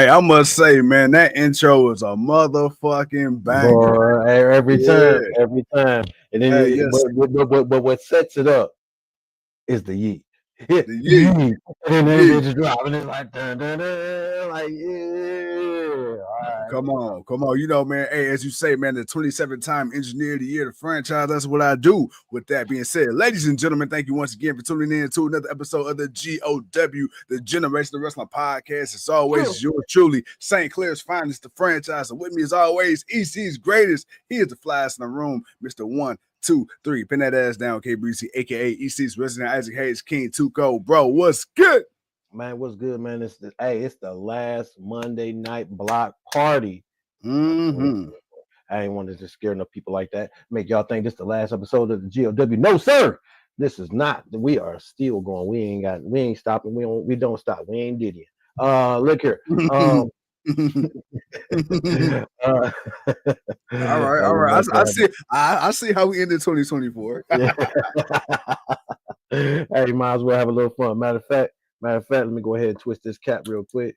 Hey, I must say, man, that intro is a motherfucking banger. Boy, Yeah. every time. And then, Hey, yes, but what sets it up is the yeet. the yeet. Yeet. And then Yeet. they just drop, and it's like, dun, dun, dun, like, yeah. All right. Come on, come on. You know, man, hey, as you say, man, the 27th time engineer of the year, the franchise, that's what I do. With that being said, ladies and gentlemen, thank you once again for tuning in to another episode of the GOW, the Generational Wrestling Podcast. As always, yours truly, St. Clair's finest, the franchise. And with me, as always, EC's greatest. He is the flyest in the room, Mr. 1, 2, 3. Pin that ass down, K Breezy, aka EC's resident Isaac Hayes, King Tuco. Bro, what's good? Man, what's good, man? It's the last Monday night block party. Mm-hmm. I ain't want to just scare no people like that. Make y'all think this is the last episode of the GOW. No, sir. This is not. We are still going. We ain't stopping. We don't stop. We ain't did it. Look here. All right, all right. I see how we ended 2024. Hey, might as well have a little fun. Matter of fact, let me go ahead and twist this cap real quick.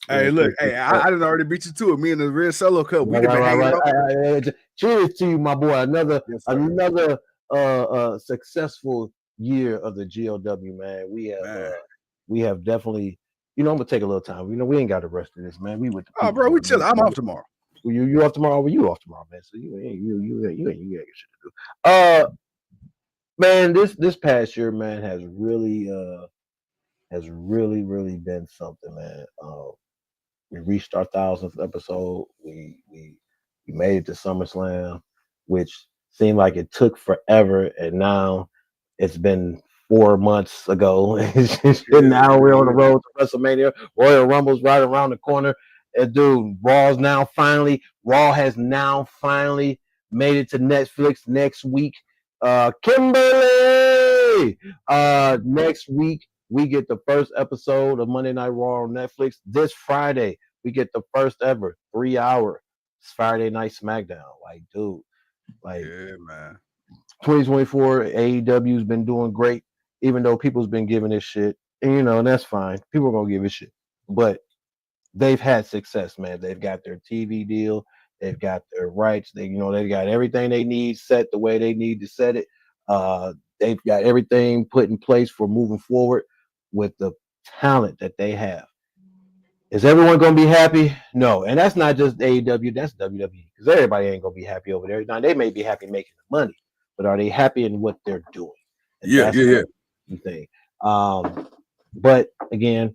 Hey, look, hey, I didn't already beat you to it. Me and the Red Solo Cup, we can be hanging out. Cheers to you, my boy. Another Yes, successful year of the GOW, man. We have definitely, I'm gonna take a little time. We ain't got the rest of this, man. We with the people, bro, we chill. I'm off tomorrow. You off tomorrow? Well, you off tomorrow, man. So you ain't shit to do. Man, this past year, man, has really been something, man. We reached our 1,000th episode. We made it to SummerSlam, which seemed like it took forever, and now it's been 4 months ago. Now we're on the road to WrestleMania. Royal Rumble's right around the corner. And dude, Raw has now finally made it to Netflix next week. Kimberly! Next week, we get the first episode of Monday Night Raw on Netflix. This Friday, we get the first ever 3-hour Friday Night SmackDown. Like, dude, yeah, man. 2024 AEW's been doing great, even though people's been giving it shit. And, and that's fine. People are going to give it shit. But they've had success, man. They've got their TV deal. They've got their rights. They've got everything they need set the way they need to set it. They've got everything put in place for moving forward with the talent that they have. Is everyone going to be happy? No. And that's not just AEW, that's WWE. Because everybody ain't going to be happy over there. Now, they may be happy making the money, but are they happy in what they're doing? And yeah. The thing. But again,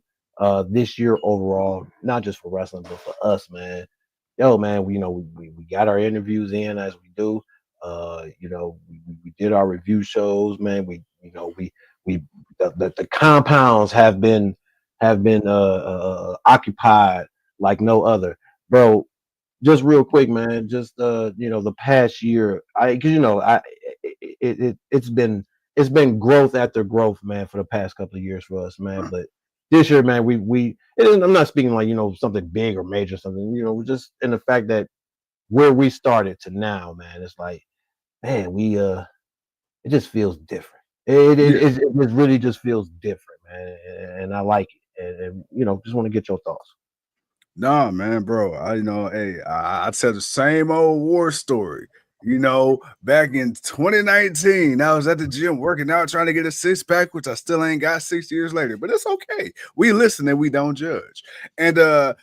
this year overall, not just for wrestling, but for us, man. Yo, man, we got our interviews in as we do. We did our review shows, man. The compounds have been occupied like no other, bro. Just real quick, man. Just the past year, it's been growth after growth, man, for the past couple of years for us, man. But this year, man, I'm not speaking like something big or major, something, just in the fact that where we started to now, man, it's like, man, it just feels different. It really just feels different, man, and I like it, and just want to get your thoughts. Nah, man, bro. I tell the same old war story. Back in 2019, I was at the gym working out, trying to get a 6-pack, which I still ain't got 6 years later, but it's okay. We listen and we don't judge. And I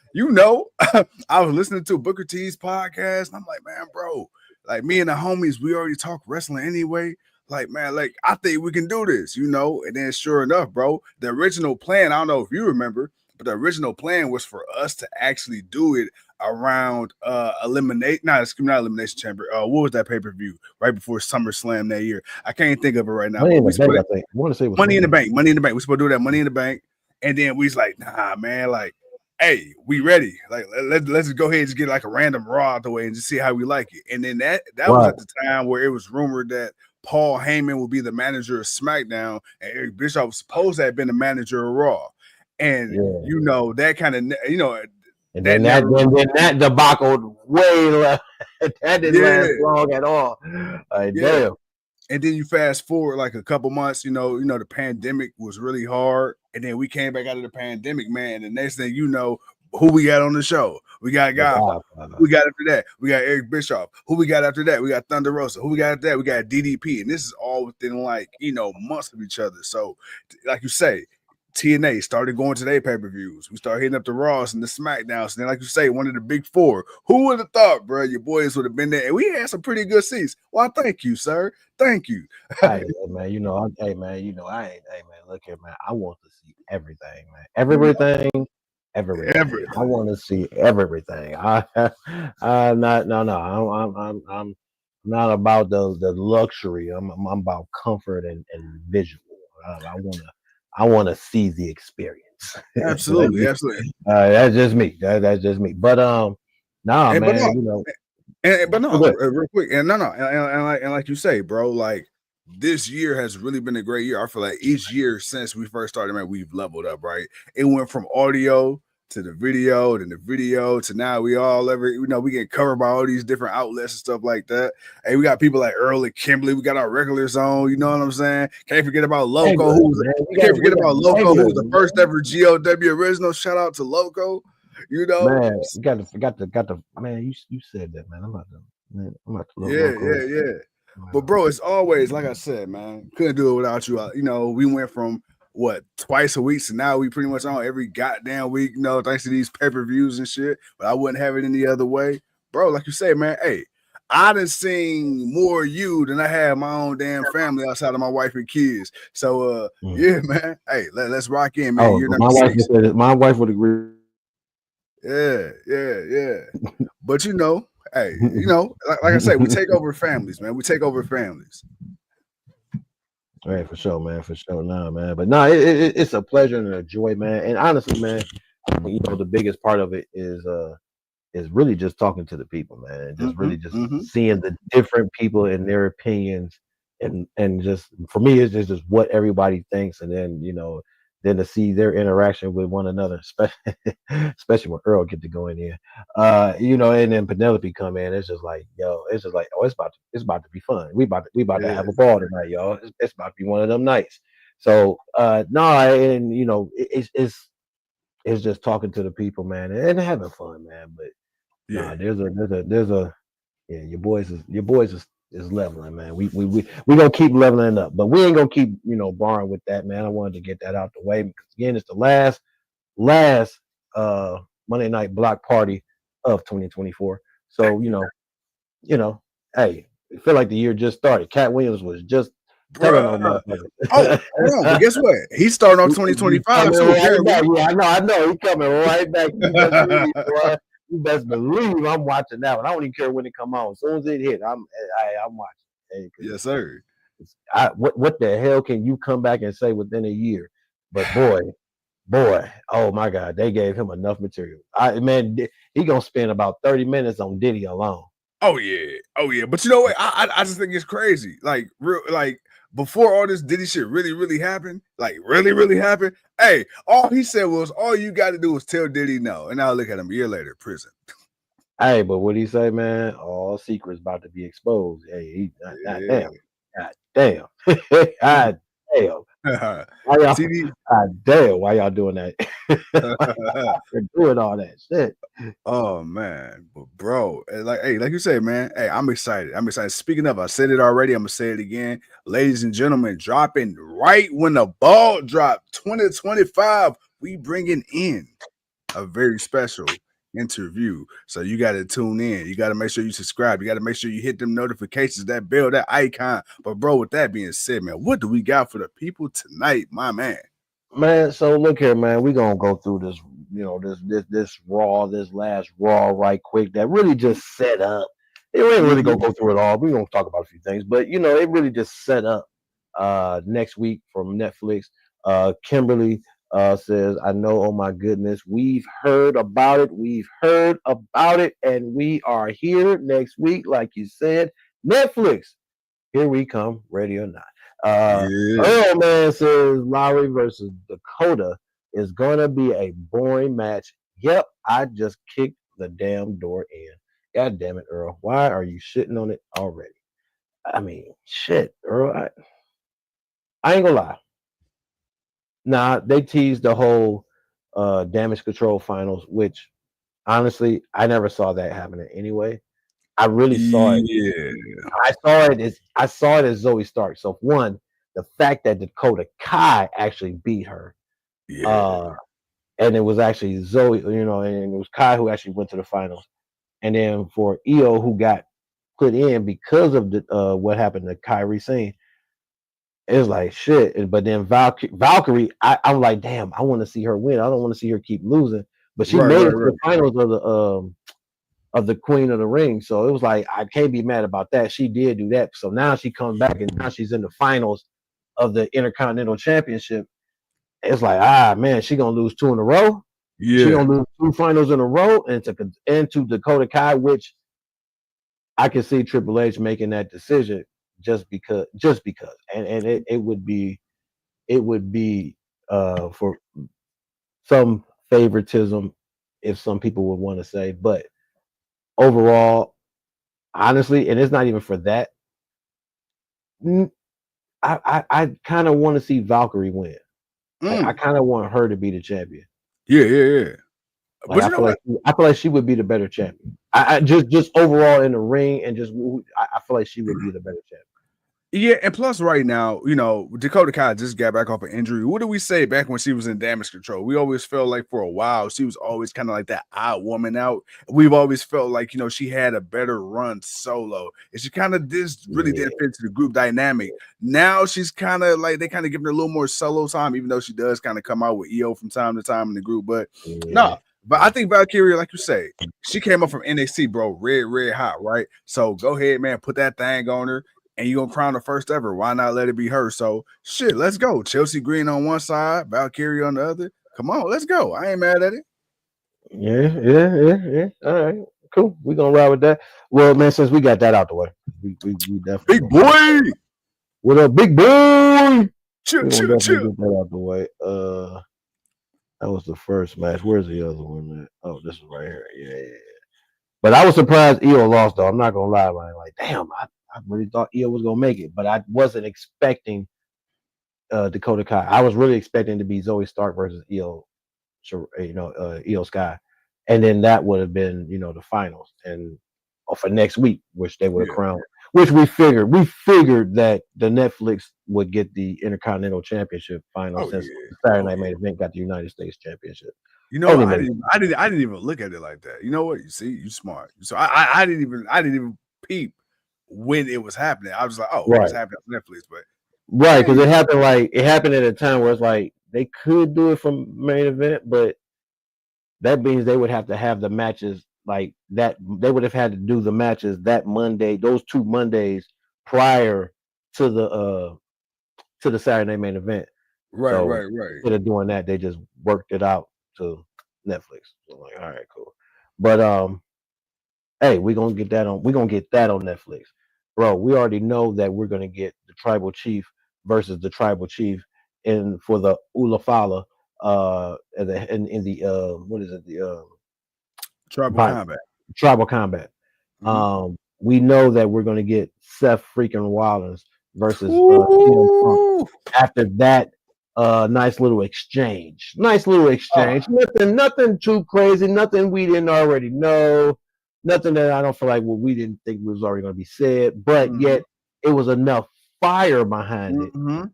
was listening to Booker T's podcast, and I'm like, man, bro, like me and the homies, we already talk wrestling anyway. Like, man, like I think we can do this, and then sure enough, bro, the original plan, I don't know if you remember, but the original plan was for us to actually do it around not Elimination Chamber. What was that pay-per-view right before SummerSlam that year? I can't think of it right now. Money in the Bank, I think. I want to say it was Money in the Bank. Money in the Bank. We're supposed to do that Money in the Bank. And then we was like, nah, man, like, hey, we ready. Like, let's just go ahead and just get like a random Raw out the way and just see how we like it. And then that was at the time where it was rumored that Paul Heyman would be the manager of SmackDown and Eric Bischoff was supposed to have been the manager of Raw. And that kind of and then that debacle way left. That didn't last long at all. Damn. And then you fast forward like a couple months, the pandemic was really hard. And then we came back out of the pandemic, man. And the next thing you know, Who we got on the show? We got The Godfather. Godfather. Who we got after that? We got Eric Bischoff. Who we got after that? We got Thunder Rosa. Who we got after that? We got DDP. And this is all within like, months of each other. So, like you say, TNA started going to their pay-per-views. We started hitting up the Raws and the SmackDowns. And then, like you say, one of the big four. Who would have thought, bro? Your boys would have been there. And we had some pretty good seats. Well, thank you, sir. Thank you. Hey man, hey man, I ain't. Hey man, look here, man. I want to see everything, man. Everything. I Everything. want to see everything. I'm not. No, no. I'm not about the luxury. I'm about comfort and visual. I wanna see the experience. Absolutely. Absolutely. That's just me. That's just me. But nah, And but man. no, but Oh, no, good. real quick, and like you say, bro, like this year has really been a great year. I feel like each year since we first started, man, we've leveled up, right? It went from audio to the video, then the video to now we get covered by all these different outlets and stuff like that. Hey, we got people like Earl and Kimberly, we got our regulars on, you know what I'm saying? Can't forget about Loco, Regulars, man. can't forget about Loco, who was Regulars, the man. first ever GOW original. Shout out to Loco, Man, you got to. Man, you said that, man. I'm about to look local. Yeah. But bro, it's always like I said, man. Couldn't do it without you. We went from what twice a week, so now we pretty much on every goddamn week. Thanks to these pay-per-views and shit. But I wouldn't have it any other way, bro. Like you say, man. Hey, I done seen more you than I have my own damn family outside of my wife and kids. So, yeah, man. Hey, let's rock in, man. Oh, Year my number wife 6. would say my wife would agree. Yeah. But hey, like I say, we take over families, man. We take over families. Right, for sure, man. For sure, nah, man. But nah, it's a pleasure and a joy, man. And honestly, man, the biggest part of it is really just talking to the people, man, and just really just seeing the different people and their opinions, and just for me, it's just what everybody thinks, and then to see their interaction with one another, especially when Earl get to go in here, and then Penelope come in. It's just like, oh, it's about to be fun. We about to have a ball tonight, y'all. It's about to be one of them nights. So no, and it's just talking to the people, man, and having fun, man. But nah, there's a yeah, your boys is leveling, man. We gonna keep leveling up, but we ain't gonna keep borrowing with that, man. I wanted to get that out the way because again, it's the last Monday night block party of 2024. So hey, I feel like the year just started. Cat Williams was just telling on Bruh. motherfuckers. Hold on, but guess what? He's starting off 2025 too, Right back. apparently. Yeah, I know. He coming right back. You best believe, boy. You best believe I'm watching that one. I don't even care when it come on. As soon as it hit, I'm watching. Hey, Yes, sir. what the hell can you come back and say within a year? But boy, oh my God, they gave him enough material. Man, he gonna spend about 30 minutes on Diddy alone. Oh yeah. But you know what? I just think it's crazy. Like real, like before all this Diddy shit really happened, like really happened. Hey, all he said was, all you got to do is tell Diddy no, and now look at him a year later, prison. Hey, but what he say, man? All secrets about to be exposed. Hey, God damn, God damn, God damn. Why y'all? CD. God damn, why y'all doing that? Why doing all that shit? Oh man, but bro, like you say, man. Hey, I'm excited. I'm excited. Speaking of, I said it already. I'm gonna say it again, ladies and gentlemen. Dropping right when the ball dropped, 2025. We bringing in a very special interview. So you got to tune in. You got to make sure you subscribe. You got to make sure you hit them notifications, that bell, that icon. But bro, with that being said, man, what do we got for the people tonight, my man? Man, so look here, man. We gonna go through this, this last raw right quick that really just set up. We ain't really gonna go through it all. We gonna talk about a few things, but it really just set up next week from Netflix. Kimberly says, I know, oh my goodness, we've heard about it. And we are here next week, like you said. Netflix, here we come, ready or not. Earl Man says Lowry versus Dakota is gonna be a boring match. Yep, I just kicked the damn door in. God damn it, Earl. Why are you shitting on it already? I mean, shit, Earl. I ain't gonna lie. Nah, they teased the whole Damage Control finals, which honestly I never saw that happening anyway. I really saw it. Yeah, I saw it as Zoe Stark. So one, the fact that Dakota Kai actually beat her, yeah, uh, and it was actually Zoe, and it was Kai who actually went to the finals. And then for Io, who got put in because of the what happened to Kyrie Sane, it was like shit. But then Valkyrie, I'm like, damn, I want to see her win. I don't want to see her keep losing. But she right, made right, it to right. the finals of the Queen of the Ring. So it was like I can't be mad about that. She did do that. So now she comes back and now she's in the finals of the Intercontinental Championship. It's like, man, she gonna lose two in a row. She Yeah, gonna lose two finals in a row and to Dakota Kai, which I can see Triple H making that decision just because. And it would be for some favoritism if some people would want to say, but overall, honestly, and it's not even for that. I kind of want to see Valkyrie win. Like I mm. kind of want her to be the champion. Yeah, yeah, yeah. Like But I you know feel what? like I feel like she would be the better champion. I just overall in the ring and just I feel like she would be the better champion. Yeah, and plus, right now, Dakota Kai just got back off an injury. What did we say back when she was in Damage Control? We always felt like for a while she was always kind of like that odd woman out. We've always felt like she had a better run solo, and she kind of really Yeah, didn't fit into the group dynamic. Now she's kind of like they kind of giving her a little more solo time, even though she does kind of come out with EO from time to time in the group. But yeah, no, but I think Valkyria, like you say, she came up from NXT, bro, red hot, right? So go ahead, man, put that thing on her and you're gonna crown the first ever. Why not let it be her? So shit, let's go. Chelsea Green on one side, Valkyrie on the other. Come on, let's go. I ain't mad at it. yeah. All right, cool. We're gonna ride with that. Well, man, since we got that out the way, we definitely Big gonna get boy. what up, big boy. Chill, We're gonna chill, definitely chill. get that out the way. That was the first match. Where's the other one, man? Oh, this is right here. Yeah. But I was surprised Io lost, though. I'm not gonna lie, man. Like, damn, I really thought Io was gonna make it, but I wasn't expecting Dakota Kai. I was really expecting to be Zoe Stark versus Io Sky, and then that would have been the finals and for next week, which they would have Yeah. crowned. Which we figured that the Netflix would get the Intercontinental Championship final Oh since yeah. the Saturday Oh Night yeah. Main Event got the United States Championship. You know what? Only I makes didn't. I didn't. I didn't even look at it like that. You know what? You see, you smart. So I didn't even. I didn't even peep when it was happening. I was like, oh, it's right, happening on Netflix. But right, because hey, it happened at a time where it's like they could do it from main event, but that means they would have to have the matches like that. They would have had to do the matches that Monday, those 2 Mondays prior to the Saturday Main Event. right, So right, right. instead of doing that, they just worked it out to Netflix. So I'm like, all right, cool. But hey, we're gonna get that on Netflix. Bro, we already know that we're gonna get the tribal chief versus the tribal chief in for the Ulafala in the what is it? The Tribal by combat. tribal combat. Mhm. We know that we're gonna get Seth freaking Rollins versus CM Punk Ooh. after that nice little exchange. Nice little Oh, exchange. Nothing too crazy, nothing we didn't already know, nothing that I don't feel like what we didn't think was already gonna be said, but mhm, yet it was enough fire behind it mhm,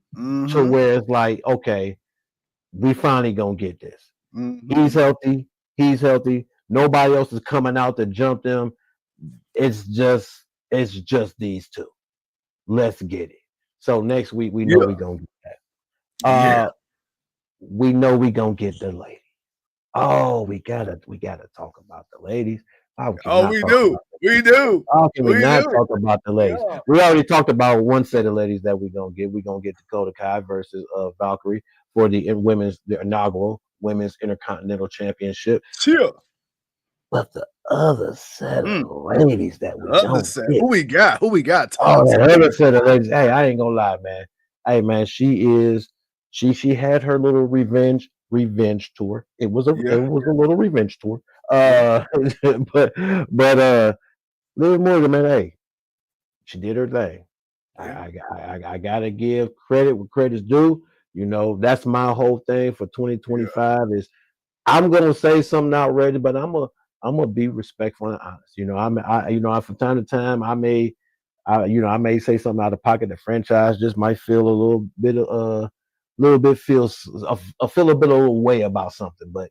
to mhm, where it's like, okay, we finally gonna get this. He's mhm. healthy, he's healthy, nobody else is coming out to jump them. It's just these two. Let's get it. So next week we know Yeah, we gonna get that. yeah. We know we gonna get the lady. Oh, we gotta talk about the ladies. How can we Oh, not we talk do. about the We ladies? do. How can we We not do. talk about the ladies? Yeah. We already talked about one set of ladies that we're gonna get. We're gonna get Dakota Kai versus Valkyrie for the inaugural women's intercontinental championship. Chill. But the other set of Mm. ladies that we Other don't set. get. Who we got? Who we got? Oh, Talk to that me. other set of ladies. Hey, I ain't gonna lie, man. Hey, man, she had her little revenge tour. It Yeah, was a little revenge tour. yeah, Uh, but Liv Morgan, man, hey, she did her thing. yeah. I gotta give credit where credit's due. That's my whole thing for Yeah. 2025 is I'm gonna say something outrageous, but I'm gonna be respectful and honest. From time to time, I may say something out of pocket. The franchise just might feel a feel a bit of a way about something, but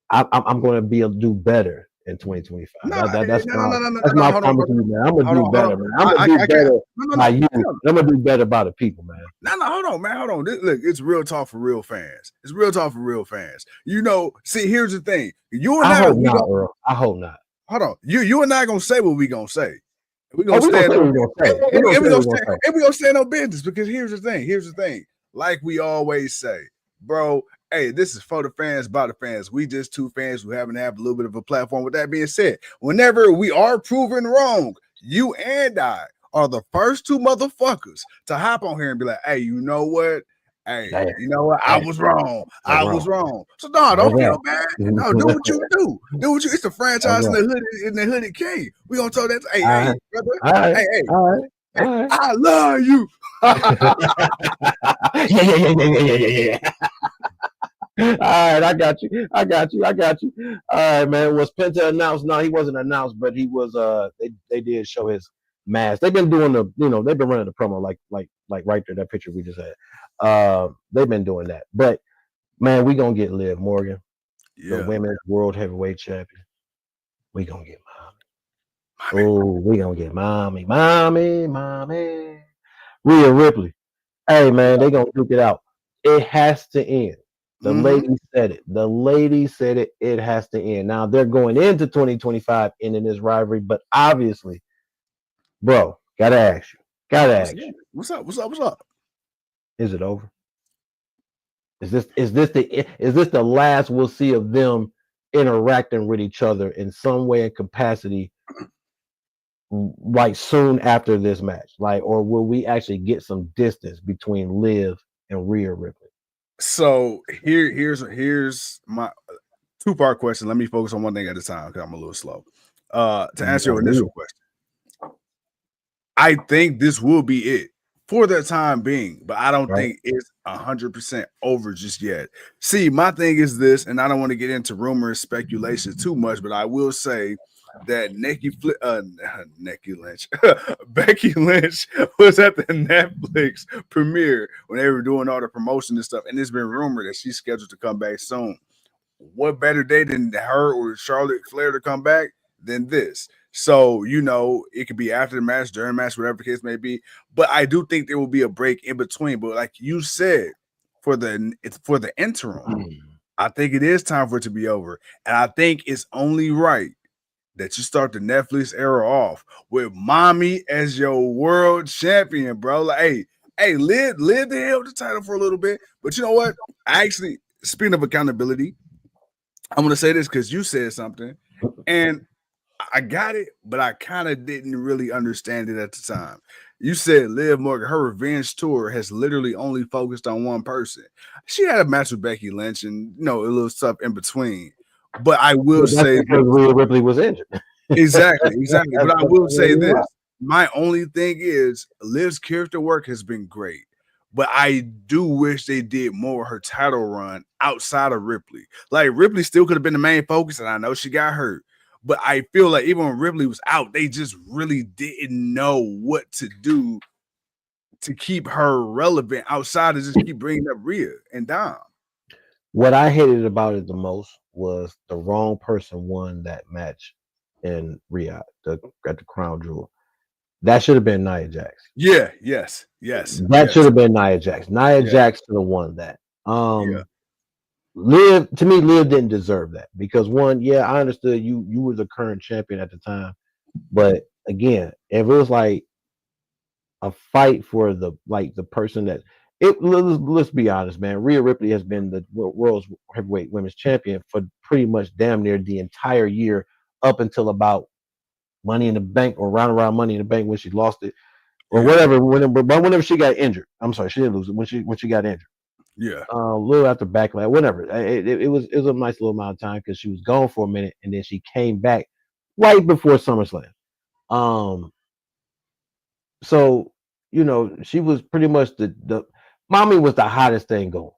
I'm going to be able to do better in 2025. No, That's no, no, my no, no, no, that's no. my Hold on, promise to you, man. I'm gonna do hold better, on. man. I'm gonna do I can't. better No, no, by no. you. Hell, I'm gonna do better by the people, man. no, hold on, man. Hold on. Look, it's real talk for real fans. It's real talk for real fans. See, here's the thing. You and I I, hope we not, don't. Earl. I hope not. Hold on. You and I gonna say what we gonna say. We Oh, gonna we're gonna stand say on. what we're gonna say. And We're gonna we say what gonna we're stand. gonna say. And we gonna stand on business because here's the thing. Here's the thing. Like we always say, bro. Hey, this is for the fans, by the fans. We just two fans who happen to have a little bit of a platform. With that being said, whenever we are proven wrong, you and I are the first two motherfuckers to hop on here and be like, hey, you know what? Hey, Hey, you know what? I hey, was wrong. that's I was wrong. wrong. So no, All don't right. feel bad. No, do what you do. Do what you. It's the All franchise right. in the hooded king. We gonna tell that. Hey, All right. hey, brother. All right. Hey, hey, All right. hey. All right. I love you. Yeah. All right, I got you. All right, man. Was Penta announced? No, he wasn't announced, but he was. They did show his mask. They've been doing they've been running the promo like right there, that picture we just had. They've been doing that, but man, we gonna get Liv Morgan, the Yeah. women's world heavyweight champion. We gonna get Mommy. oh, we gonna get mommy. Rhea Ripley. Hey man, they gonna duke it out. It has to end. The Mm-hmm. lady said it. The lady said it. It has to end. Now they're going into 2025 ending this rivalry, but obviously, bro, gotta ask you. Gotta What's ask up? you. What's up? Is it over? Is this the last we'll see of them interacting with each other in some way and capacity, like soon after this match? Like, or will we actually get some distance between Liv and Rhea Ripley? So here's my two-part question. Let me focus on one thing at a time because I'm a little slow. To answer your initial question, I think this will be it for the time being, but I don't Right? think it's 100% over just yet. See, my thing is this, and I don't want to get into rumors, speculation too much, but I will say that Nikki Lynch, Becky Lynch was at the Netflix premiere when they were doing all the promotion and stuff, and it's been rumored that she's scheduled to come back soon. What better day than her or Charlotte Flair to come back than this? So, it could be after the match, during the match, whatever the case may be. But I do think there will be a break in between. But like you said, for the interim, I think it is time for it to be over. And I think it's only right that you start the Netflix era off with mommy as your world champion, bro. Like, live the hell with the title for a little bit. But you know what? Speaking of accountability, I'm gonna say this because you said something, and I got it, but I kind of didn't really understand it at the time. You said Liv Morgan, her revenge tour has literally only focused on one person. She had a match with Becky Lynch and a little stuff in between. But I will But that's say because this. Rhea Ripley was injured. Exactly. But I That's will say really why. this. My only thing is Liv's character work has been great. But I do wish they did more of her title run outside of Ripley. Like Ripley still could have been the main focus, and I know she got hurt. But I feel like even when Ripley was out, they just really didn't know what to do to keep her relevant outside of just keep bringing up Rhea and Dom. What I hated about it the most was the wrong person won that match in Riyadh at the Crown Jewel. That should have been Nia Jax. Yeah, yes. That should have been Nia Jax. Nia Yeah, Jax should have won that. yeah. Liv didn't deserve that because one, yeah, I understood you were the current champion at the time, but again, if it was like a fight for the person that let's be honest, man. Rhea Ripley has been the world's heavyweight women's champion for pretty much damn near the entire year up until about Money in the Bank or round around Money in the Bank when she lost it or Yeah. whatever. Whenever she got injured, I'm sorry, she didn't lose it when she got injured. Yeah. A little after backlash, whatever. It was a nice little amount of time because she was gone for a minute and then she came back right before SummerSlam. Um, So, she was pretty much the mommy was the hottest thing going.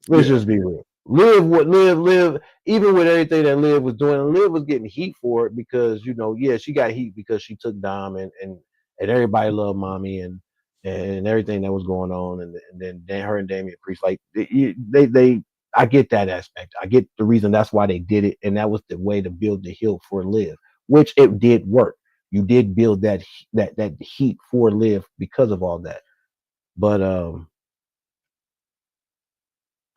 Let's Yeah. just be real. Liv, even with everything that Liv was doing, Liv was getting heat for it because yeah, she got heat because she took Dom and everybody loved mommy and everything that was going on, and then her and Damian Priest, like they I get that aspect. I get the reason that's why they did it, and that was the way to build the heel for Liv, which it did work. You did build that heat for Liv because of all that, but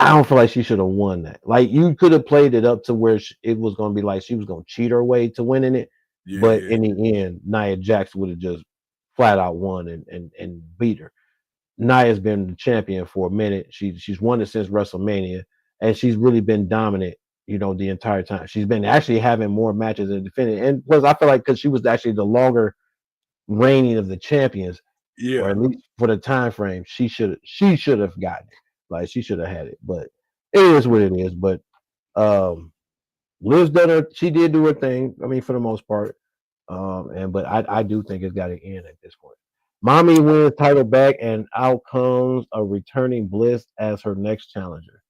I don't feel like she should have won that. Like you could have played it up to where it was going to be like she was going to cheat her way to winning it, Yeah, but yeah, in the end, Nia Jax would have just flat out won and beat her. Nia's been the champion for a minute. She's won it since WrestleMania, and she's really been dominant. The entire time she's been actually having more matches and defending. And plus, I feel like because she was actually the longer reigning of the champions, or yeah. at least for the time frame, she should have gotten it. Like she should have had it, but it is what it is. But um, Liv's done her. She did do her thing. I mean, for the most part. But I do think it's got to end at this point. Mommy wins title back, and out comes a returning Bliss as her next challenger.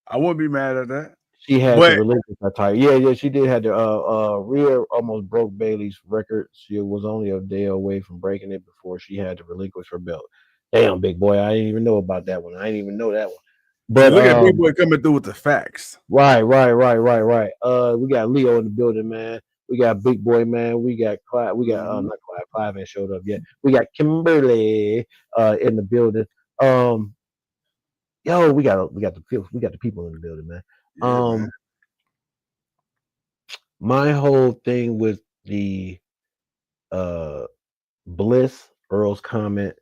I wouldn't be mad at that. She had to But relinquish her title. Yeah, she did have to. Rhea almost broke Bailey's record. She was only a day away from breaking it before she had to relinquish her belt. Damn, big boy, I didn't even know about that one. I didn't even know that one. see, But look at Big Boy coming through with the facts. right. We got Leo in the building, man. We got Big Boy, man. We got Clive. We got Mhm. not Clive. Clive ain't showed up yet. We got Kimberly in the building. Um, yo, we got the people in the building, man. Yeah, man. Um, my whole thing with the uh Bliss Earl's comment,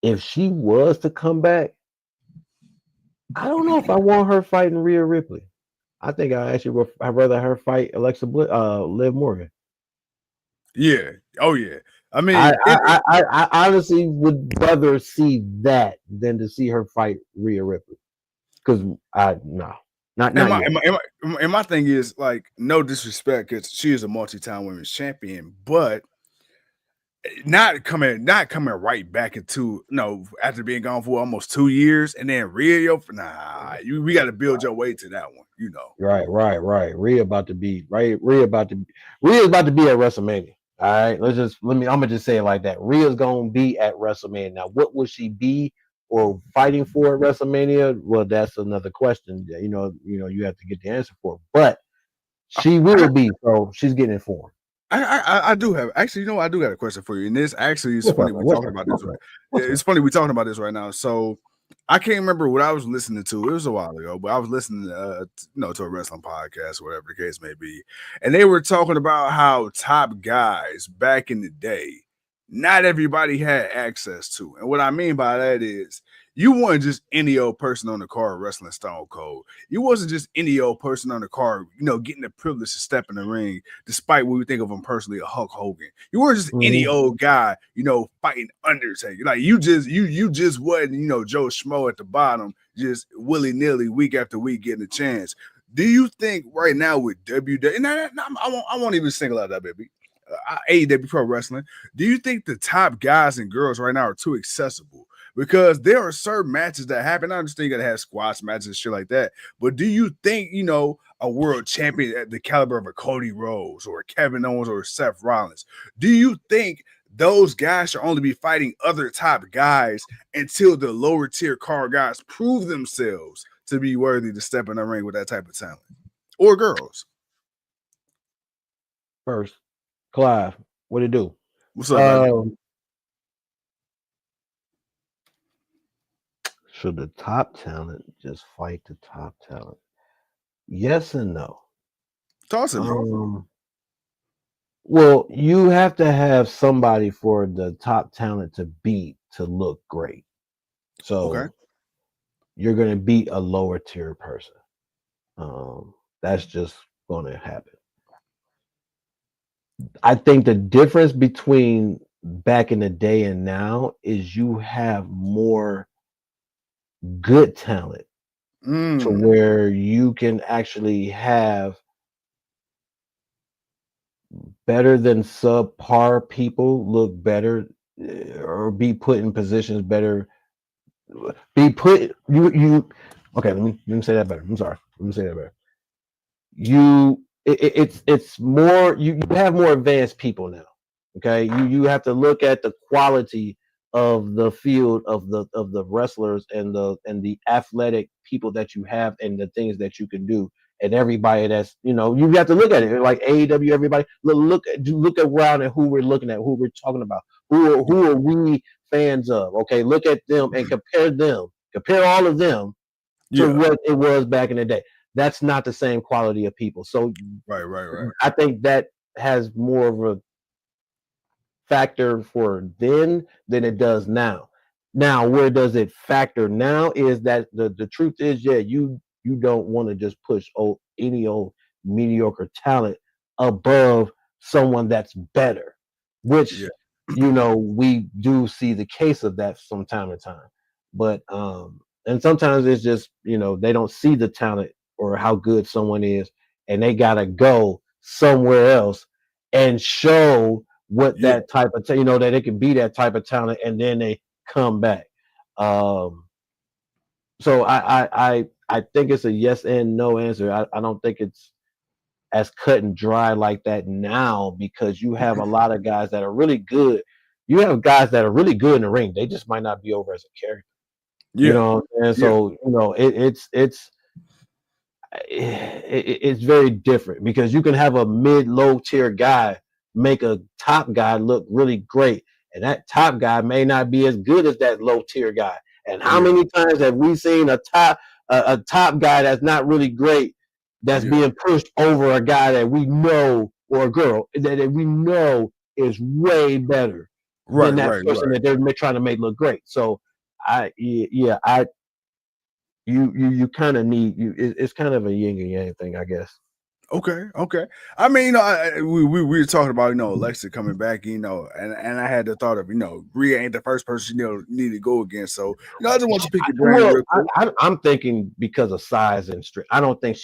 if she was to come back, I don't know if I want her fighting Rhea Ripley. I think I'd rather her fight Liv Morgan. Yeah. Oh yeah. I I, mean, it. I, I, I honestly would rather see that than to see her fight Rhea Ripley. Because no, And not my, yet. and my and my and my thing is like no disrespect because she is a multi-time women's champion, but not coming right back into after being gone for almost 2 years and then Rio. Nah, we got to build your way to that one. Right. Rhea about to be right. Rhea's about to be at WrestleMania. All right, I'm gonna just say it like that. Rhea's gonna be at WrestleMania. Now, what will she be or fighting for at WrestleMania? Well, that's another question. You have to get the answer for. But she I, will be. So she's getting informed. I do have actually, I do got a question for you, and this actually is What's funny. up? We What's talking up? about this. What's up? What's It's up? funny we talking about this right now. So I can't remember what I was listening to. It was a while ago, but I was listening, to a wrestling podcast, whatever the case may be, and they were talking about how top guys back in the day, not everybody had access to, and what I mean by that is. You weren't just any old person on the card wrestling Stone Cold. You wasn't just any old person on the card, getting the privilege to step in the ring despite what we think of him personally, a Hulk Hogan. You weren't just any Mhm. old guy, fighting Undertaker. Like you just wasn't, Joe Schmo at the bottom, just willy-nilly week after week getting a chance. Do you think right now with WWE, and I won't even single out that baby. AEW Pro Wrestling. Do you think the top guys and girls right now are too accessible? Because there are certain matches that happen. I understand you gotta have squash matches and shit like that. But do you think, a world champion at the caliber of a Cody Rhodes or Kevin Owens or Seth Rollins, do you think those guys should only be fighting other top guys until the lower tier card guys prove themselves to be worthy to step in the ring with that type of talent? Or girls? First, Clive, what it do? What's up, baby? Um, should the top talent just fight the top talent? Yes and no. Talk to me. Um, well, you have to have somebody for the top talent to beat to look great. Okay. So you're going to beat a lower tier person. That's just going to happen. I think the difference between back in the day and now is you have more good talent to Mm. where you can actually have better than subpar people look better, or be put in positions better, be put you Okay, let me say that better. I'm sorry. Let me say that better. It's more you have more advanced people now. Okay, you have to look at the quality of the field of the wrestlers and the athletic people that you have and the things that you can do and everybody that's you have to look at it like AEW. Everybody look around at who we're looking at, who we're talking about, who are we fans of. Okay, look at them and compare all of them to Yeah. what it was back in the day. That's not the same quality of people. So Right. I think that has more of a factor for then than it does now. Now, where does it factor now is that the truth is, yeah, you don't want to just push any old mediocre talent above someone that's better, which Yeah. we do see the case of that from time to time. But and sometimes it's just they don't see the talent or how good someone is, and they gotta go somewhere else and show what Yeah. that type of that it can be that type of talent, and then they come back. Um, so I think it's a yes and no answer. I don't think it's as cut and dry like that now because you have a lot of guys that are really good. You have guys that are really good in the ring. They just might not be over as a character. Yeah. And Yeah. so it's very different because you can have a low tier guy make a top guy look really great, and that top guy may not be as good as that low tier guy. And how Yeah. many times have we seen a top guy that's not really great that's Yeah. being pushed over a guy that we know or a girl that we know is way better than that person Right. that they're trying to make look great. So I you kind of need it's kind of a yin and yang thing, I guess. Okay. I mean, we were talking about Alexa coming back, and I had the thought of Rhea ain't the first person need to go against. So I just want to pick your brain Well, real quick. I'm thinking because of size and strength. I don't think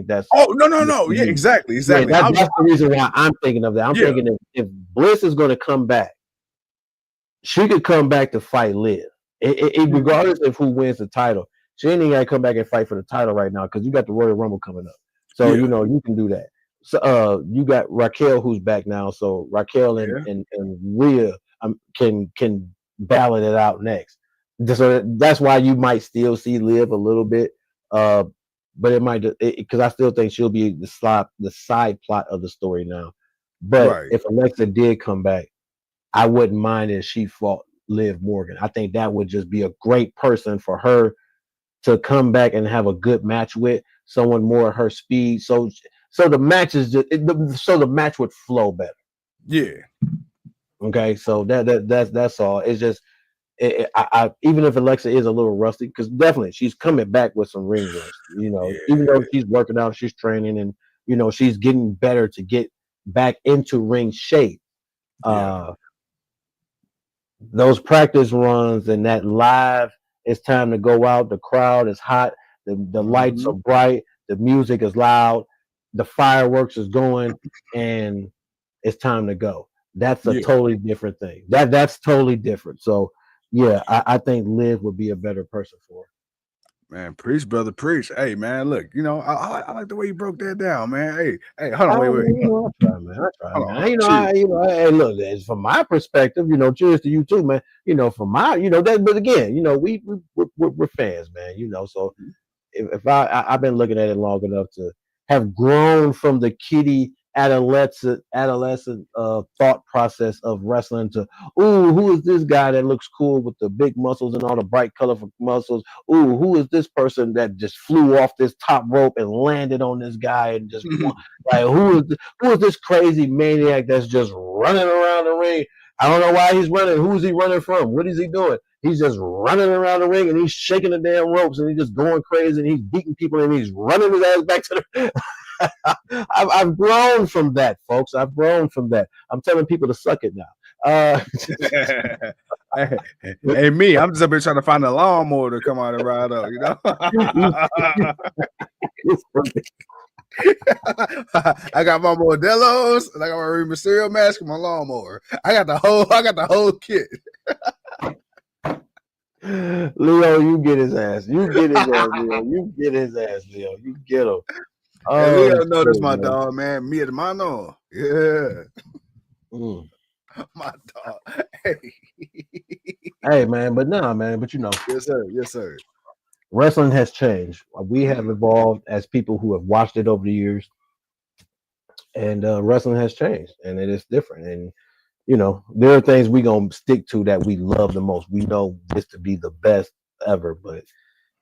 that's Oh no. Yeah, exactly. yeah. I was That's the reason why I'm thinking of that. I'm yeah. thinking if Bliss is going to come back, she could come back to fight Liv. Regardless of who wins the title, she ain't got to come back and fight for the title right now because you got the Royal Rumble coming up. So Yeah. you can do that. So you got Raquel who's back now. So Raquel and Yeah. and Rhea can battle it out next. So that's why you might still see Liv a little bit. But it might because I still think she'll be the side plot of the story now. But Right. if Alexa did come back, I wouldn't mind if she fought Liv Morgan. I think that would just be a great person for her to come back and have a good match with someone more her speed. So the match is so the match would flow better. Yeah. Okay, so that's all. It's just even if Alexa is a little rusty, because definitely she's coming back with some ring rust. Even though Yeah. she's working out, she's training, and she's getting better to get back into ring shape. Yeah. Uh, those practice runs and that live, it's time to go out. The crowd is hot. The lights are Mhm. bright. The music is loud. The fireworks is going, and it's time to go. That's a Yeah. totally different thing. That's totally different. So yeah, I think Liv would be a better person for her. Man, preach, brother, preach. Hey, man, look, I like the way you broke that down, man. Hey, hold on, I, wait. I try, man. I try, Hold man. on. Chill. Hey, look, as from my perspective, cheers to you too, man. From my, that, but again, we're fans, man. So if I've been looking at it long enough to have grown from the kiddie adolescent thought process of wrestling to who is this guy that looks cool with the big muscles and all the bright colorful muscles. Who is this person that just flew off this top rope and landed on this guy and just won? Like who is this crazy maniac that's just running around the ring? I don't know why he's running. Who's he running from? What is he doing? He's just running around the ring and he's shaking the damn ropes and he's just going crazy and he's beating people and he's running his ass back to the. I've grown from that, folks. I've grown from that. I'm telling people to suck it now. Hey, me, I'm just up here trying to find a lawnmower to come out and ride up, I got my Modelos and I got my Rey Mysterio mask and my lawnmower. I got the whole kit. Leo, you get his ass. You get his ass, Leo. You get his ass, Leo. You get him. Hey, Oh, Leo, know this shit, my man. dog, man. Mi hermano. Yeah. Mm. My dog. Hey. Hey, man, but nah, man. But Yes, sir. Yes, sir. wrestling has changed. We have evolved as people who have watched it over the years, and wrestling has changed, and it is different. And there are things we gonna stick to that we love the most. We know this to be the best ever, but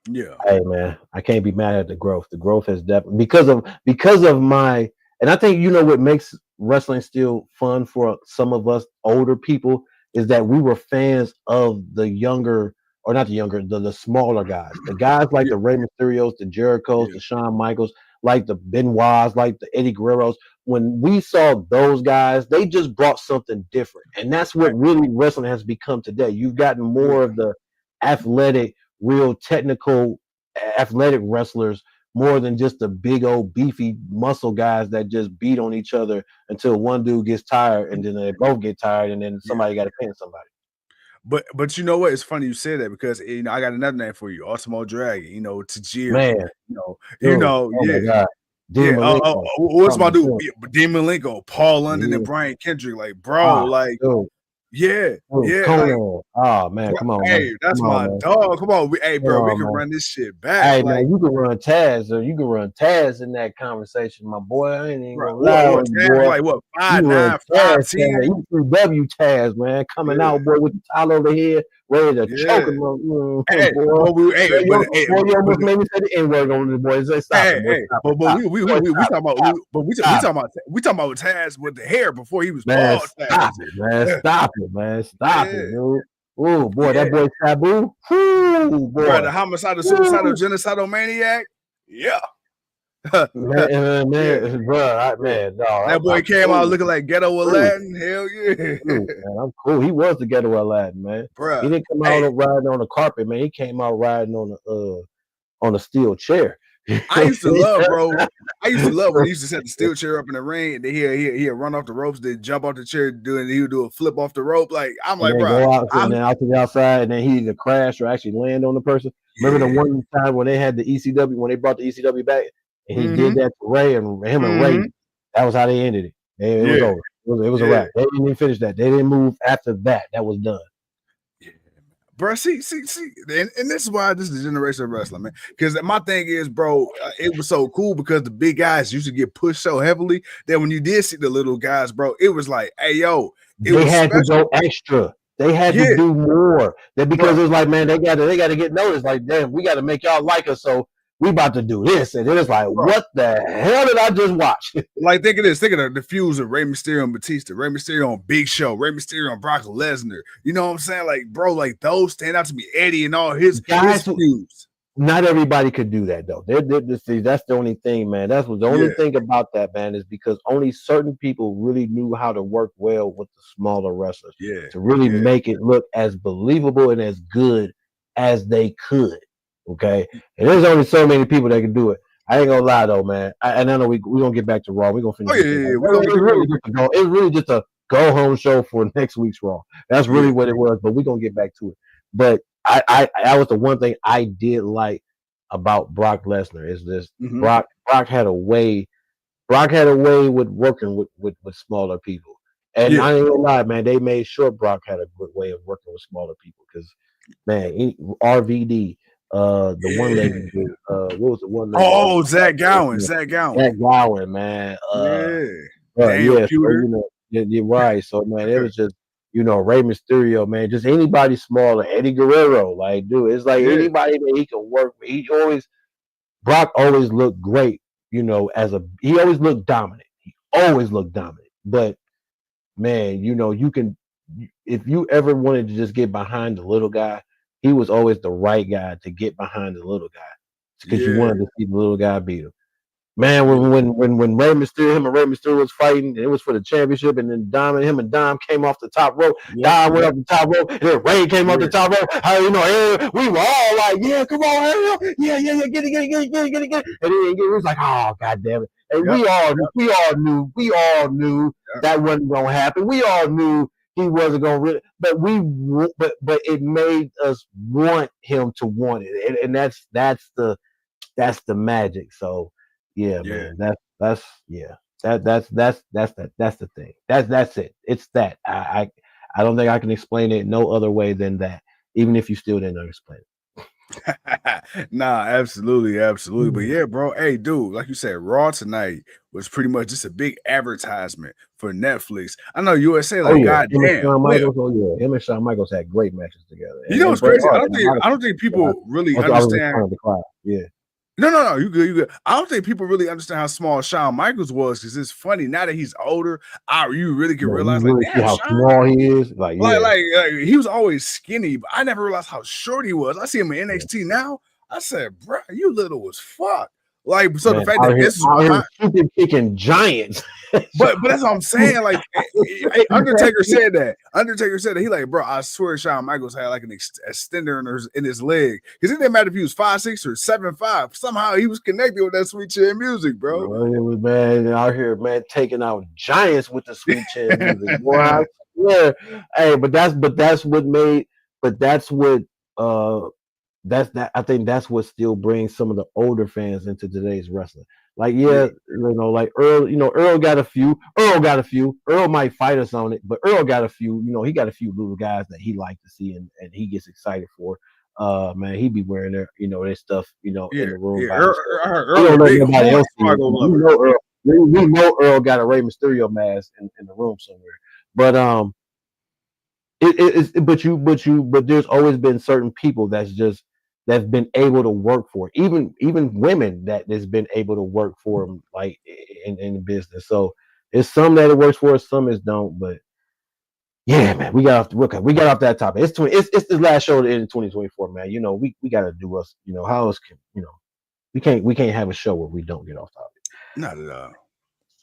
Yeah. hey, man, I can't be mad at the growth. The growth has definitely because of my, and I think what makes wrestling still fun for some of us older people is that we were fans of the younger, or not the younger, the smaller guys, the guys like Yeah. the Rey Mysterios, the Jerichos, Yeah. the Shawn Michaels, like the Benoits, like the Eddie Guerreros. When we saw those guys, they just brought something different, and that's what really wrestling has become today. You've gotten more Yeah. of the athletic, real technical, athletic wrestlers more than just the big old beefy muscle guys that just beat on each other until one dude gets tired and then they both get tired and then Yeah. somebody got to pin somebody. But you know what? It's funny you say that because I got another name for you, Ultimo Dragon. Tajiri. Man, dude, oh my Yeah. god, Yeah, Dean Malenko, what's my something dude? too. Demon Lingo, Paul London, and Yeah. Brian Kendrick. Like, bro, like, Dude, yeah, dude, yeah, like, Conan. Oh man, come on, man, hey, come that's on, my man, dog. Come on, hey, come bro, we on, can man. run this shit back. Hey Like, man, you can run Taz, or you can run Taz in that conversation, my boy. I ain't even bro, gonna lie what on you, Taz? boy. Like, what You run 5'9", Taz, 5'10"? ECW Taz, man, coming Yeah, out, boy, with the towel over here, ready to choke yeah. him, Hey, boy. hey, Boy, you almost made me say the N-word on the boy. Say, stop it, boy, hey, stop it, but stop it, boy, we stop talking it, about stop it, stop it. we talking about Taz with the hair before he was Man, bald stop Taz. it, man, stop it, man, stop it, Yeah, dude. Oh boy, that yeah. boy Sabu. Whoo, Bro, boy. the homicidal, suicidal, Woo. genocidal maniac. Yeah. Yeah. Man, bro, Yeah. man, no, That boy I'm came out cool. looking like ghetto Cool. Aladdin. Hell yeah. Man, I'm cool. He was the ghetto Aladdin, man. He Bruh. didn't come out Hey, riding on the carpet, man. He came out riding on a steel chair. I used to love, bro. I used to love when he used to set the steel chair up in the ring and then he'd run off the ropes, then jump off the chair, he would do a flip off the rope. Like, I'm And like, then bro, go out and then out to the outside, and then he either crash or actually land on the person. Remember the yeah. one time when they had the ECW, when they brought the ECW back, and he did Mm-hmm. that to Ray, and him and Ray, Mm-hmm. that was how they ended it. It was Yeah. over. It was a Yeah. wrap. They didn't even finish that. They didn't move after that. That was done. Bro, see, and this is why this is the generation of wrestling, man. Because my thing is, bro, it was so cool because the big guys used to get pushed so heavily that when you did see the little guys, bro, it was like, hey, yo, it They was had to special. go extra. They had to Yeah, do more. That because bro. it was like, man, they gotta get noticed. Like, damn, we gotta make y'all like us. So we about to do this. And it was like, Bro. what the hell did I just watch? Like, think of this. Think of the fuse of Rey Mysterio and Batista, Rey Mysterio on Big Show, Rey Mysterio on Brock Lesnar. You know what I'm saying? Like, bro, like those stand out to me. Eddie and all his Guys, fuse. not everybody could do that though. See, that's the only thing, man. That's what the only Yeah, thing about that, man, is because only certain people really knew how to work well with the smaller wrestlers yeah, to really yeah, make it look as believable and as good as they could. Okay, and there's only so many people that can do it. I ain't gonna lie though, man. And I know we gonna get back to Raw. We're gonna Oh finish yeah, this thing. yeah. We're gonna get It's really just a go home show for next week's Raw. That's yeah, really what it was. But we're gonna get back to it. But I was the one thing I did like about Brock Lesnar is this. mm-hmm. Brock had a way. Brock had a way with working with smaller people. And Yeah, I ain't gonna lie, man. They made sure Brock had a good way of working with smaller people because, man, RVD, the one yeah. lady, what was the one lady? Oh, Zach Gowen, Zach Gowen. Jack Gowen, man. Yeah, Daniel Yeah. So Pewter. you're right. So man, it was just Rey Mysterio, man. Just anybody smaller, Eddie Guerrero, like dude, it's like Yeah, anybody that he can work with. Brock always looked great. He always looked dominant. He always looked dominant. But man, you can if you ever wanted to just get behind the little guy, he was always the right guy to get behind the little guy because you yeah, wanted to see the little guy beat him. Man, yeah, when him and Rey Mysterio was fighting, it was for the championship, and then him and Dom came off the top rope. yep, Dom went yep, up the top rope, and then Rey came off the yeah, top rope. We were all like, "Yeah, come on, hurry up. Yeah, get it." And then it was like, "Oh, god damn it!" And yep, we all knew yep, that wasn't gonna happen. We all knew he wasn't gonna really, but but it made us want him to want it, and that's the magic. So yeah, Yeah. man, that's yeah, that's the thing. That's it. It's that I don't think I can explain it no other way than that. Even if you still didn't explain it. Nah, absolutely, absolutely. But Mm. yeah, bro. Hey, dude, like you said, Raw tonight was pretty much just a big advertisement for Netflix. I know USA, Oh like, yeah, him and goddamn, Shawn well, Michaels. Oh yeah, him and Shawn Michaels had great matches together, you know and what's Bret crazy? I Hart don't and a think lot of I don't people. think Yeah, people really I was just understand. trying to cry. Yeah. No, you good, you good. I don't think people really understand how small Shawn Michaels was because it's funny now that he's older. You really can No, you realize, like, really see damn, how Shawn, small he is. Like, yeah, like he was always skinny, but I never realized how short he was. I see him in yeah. NXT now. I said, bro, you little as fuck. Like, so the Man, fact that this is out here behind. super kicking giants. But that's what I'm saying. Like, Undertaker said that. Undertaker said that. He like, bro, I swear Shawn Michaels had like an extender in his leg. Because it didn't matter if he was 5'6" or 7'5". Somehow he was connected with that sweet chin music, bro. Well, it was man out here, man, taking out giants with the sweet chin music. Boy, I swear. Hey, that's what made, but that's what that's that I think that's what still brings some of the older fans into today's wrestling. Like, Yeah, yeah, like Earl, Earl got a few. Earl might fight us on it, but Earl got a few. He got a few little guys that he liked to see and he gets excited for. Man, he be wearing their stuff, in the room yeah. by himself. I heard He Earl a don't let big nobody horn else see it. Fargo We lover. know Earl. We know Earl got a Rey Mysterio mask in the room somewhere. But but there's always been certain people that's been able to work for it. Even women that has been able to work for them, like in business. So it's some that it works for, some is don't. But yeah, man, we got off that topic. It's the last show in 2024, man. We got to do us. How else can we can't have a show where we don't get off topic. Not at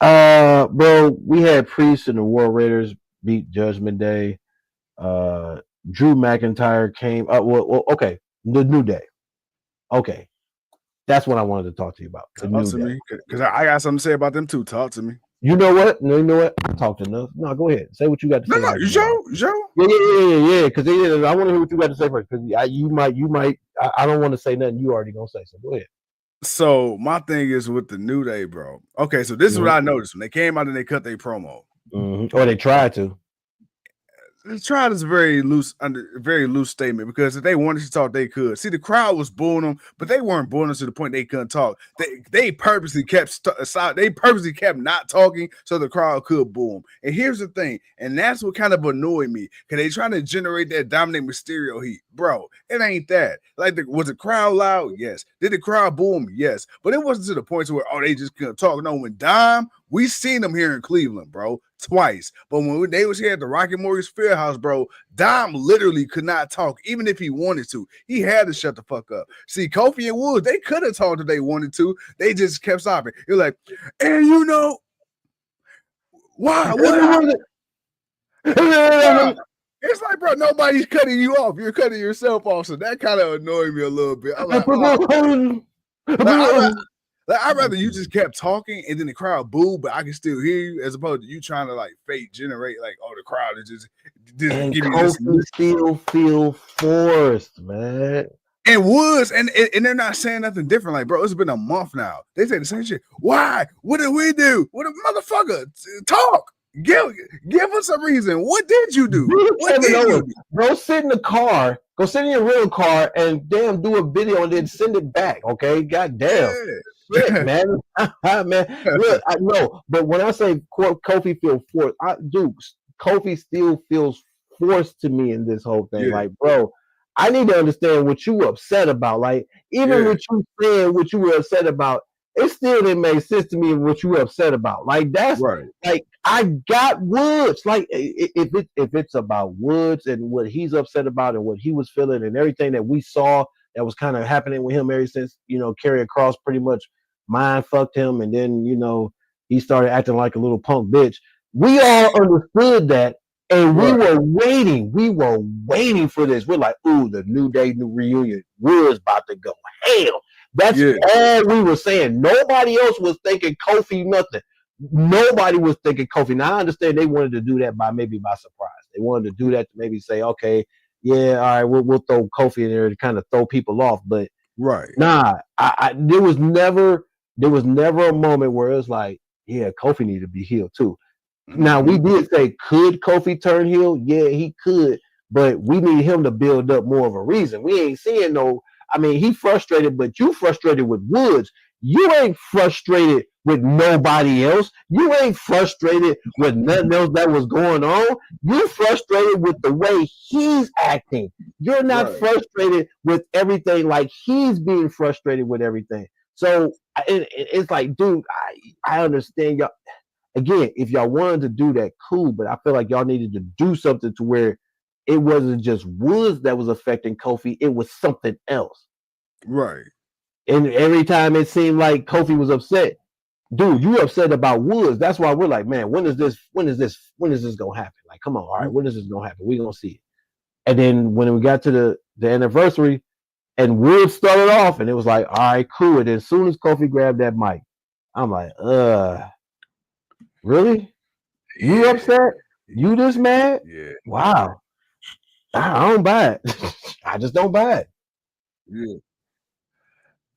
all. Bro, we had Priest and the War Raiders beat Judgment Day. Drew McIntyre came up. Well, okay, the New Day. Okay, that's what I wanted to talk to you about. The Talk New to Day. me. Because I got something to say about them too. Talk to me. You know what? No, you know what? I talked enough. No, go ahead. Say what you got to No, say about you the New Day. sure? You sure? Yeah. Because I want to hear what you got to say first. Because you might. I don't want to say nothing you already gonna say. So go ahead. So my thing is with the New Day, bro. Okay, so this is what Mm-hmm. I noticed when they came out and they cut their promo. Mm-hmm. Or they tried to. The trial is a very loose statement because if they wanted to talk, they could. See, the crowd was booing them, but they weren't booing them to the point they couldn't talk. They purposely kept they purposely kept not talking so the crowd could boo them. And here's the thing, and that's what kind of annoyed me because they trying to generate that Dominic Mysterio heat, bro. It ain't that. Like, was the crowd loud? Yes. Did the crowd boo him? Yes. But it wasn't to the point where they just couldn't talk. No, when Dom, we seen them here in Cleveland, bro, twice. But when they was here at the Rocket Mortgage Fieldhouse, bro, Dom literally could not talk, even if he wanted to. He had to shut the fuck up. See, Kofi and Woods, they could have talked if they wanted to. They just kept stopping. You're like, and why? What? Bro, it's like, bro, nobody's cutting you off. You're cutting yourself off. So that kind of annoyed me a little bit. I'm like, oh. I'd rather you just kept talking and then the crowd booed, but I can still hear you, as opposed to you trying to like fake generate, like, the crowd is just And give me this. Kofi still feel forced, man. And Woods, and they're not saying nothing different. Like, bro, it's been a month now. They say the same shit. Why? What did we do? What a motherfucker. Talk. Give us a reason. What did you do? What did you do? Go sit in the car. Go sit in your real car and damn do a video and then send it back. Okay, god damn. Yeah. Shit, man. Man, look, I know, but when I say Kofi feels forced, Kofi still feels forced to me in this whole thing. Yeah. Like, bro, I need to understand what you upset about. Like, even what you saying, what you were upset about, it still didn't make sense to me what you were upset about. Like, that's right. Like, I got Woods. Like, if it's about Woods and what he's upset about and what he was feeling and everything that we saw that was kind of happening with him ever since, Karrion Kross pretty much mind fucked him, and then he started acting like a little punk bitch. We all understood that, and we were waiting. We were waiting for this. We're like, ooh, the New Day new reunion. We're about to go hell. That's all we were saying. Nobody else was thinking Kofi nothing. Nobody was thinking Kofi. Now I understand they wanted to do that by surprise. They wanted to do that to maybe say, okay, yeah, all right, we'll throw Kofi in there to kind of throw people off. But Right. nah, there was never a moment where it was like, yeah, Kofi needed to be healed too. Now we did say, could Kofi turn heel? Yeah, he could, but we need him to build up more of a reason. We ain't seeing no. I mean, he frustrated, but you frustrated with Woods. You ain't frustrated with nobody else. You ain't frustrated with nothing else that was going on. You're frustrated with the way he's acting. You're not Right. frustrated with everything like he's being frustrated with everything. So it's like, dude, I understand y'all. Again, if y'all wanted to do that, cool. But I feel like y'all needed to do something to where it wasn't just Woods that was affecting Kofi, it was something else. Right. And every time it seemed like Kofi was upset, dude, you upset about Woods. That's why we're like, man, when is this gonna happen? Like, come on, all right, when is this gonna happen? We gonna see it. And then when we got to the anniversary and Woods started off, and it was like, all right, cool. And then as soon as Kofi grabbed that mic, I'm like, really? You upset? You this mad? Yeah. Wow. I don't buy it. I just don't buy it. Yeah.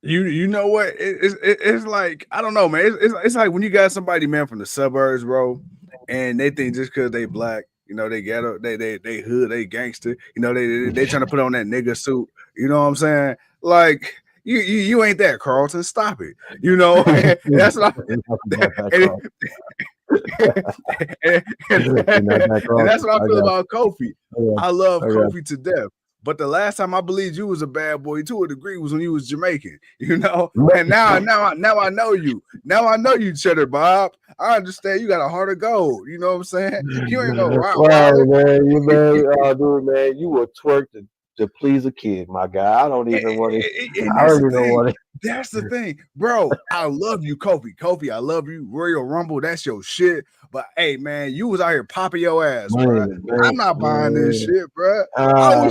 You know what? It's like, I don't know, man. It's like when you got somebody, man, from the suburbs, bro, and they think just because they black, you know, they ghetto, they hood, they gangster, you know, they trying to put on that nigga suit. You know what I'm saying? Like you ain't that, Carlton. Stop it. You know, and that's what and that's what I feel about Kofi. I love Kofi to death. But the last time I believed you was a bad boy to a degree was when you was Jamaican, you know. And now I know you. Now I know you, Cheddar Bob. I understand you got a heart of gold. You know what I'm saying? You ain't no Rottweiler. Dude, man, you will twerk to please a kid, my guy. I don't even want to. And I don't even want to. That's the thing, bro. I love you, Kofi. Kofi, I love you. Royal Rumble, that's your shit. But hey, man, you was out here popping your ass, bro. I'm not buying this shit, bro. I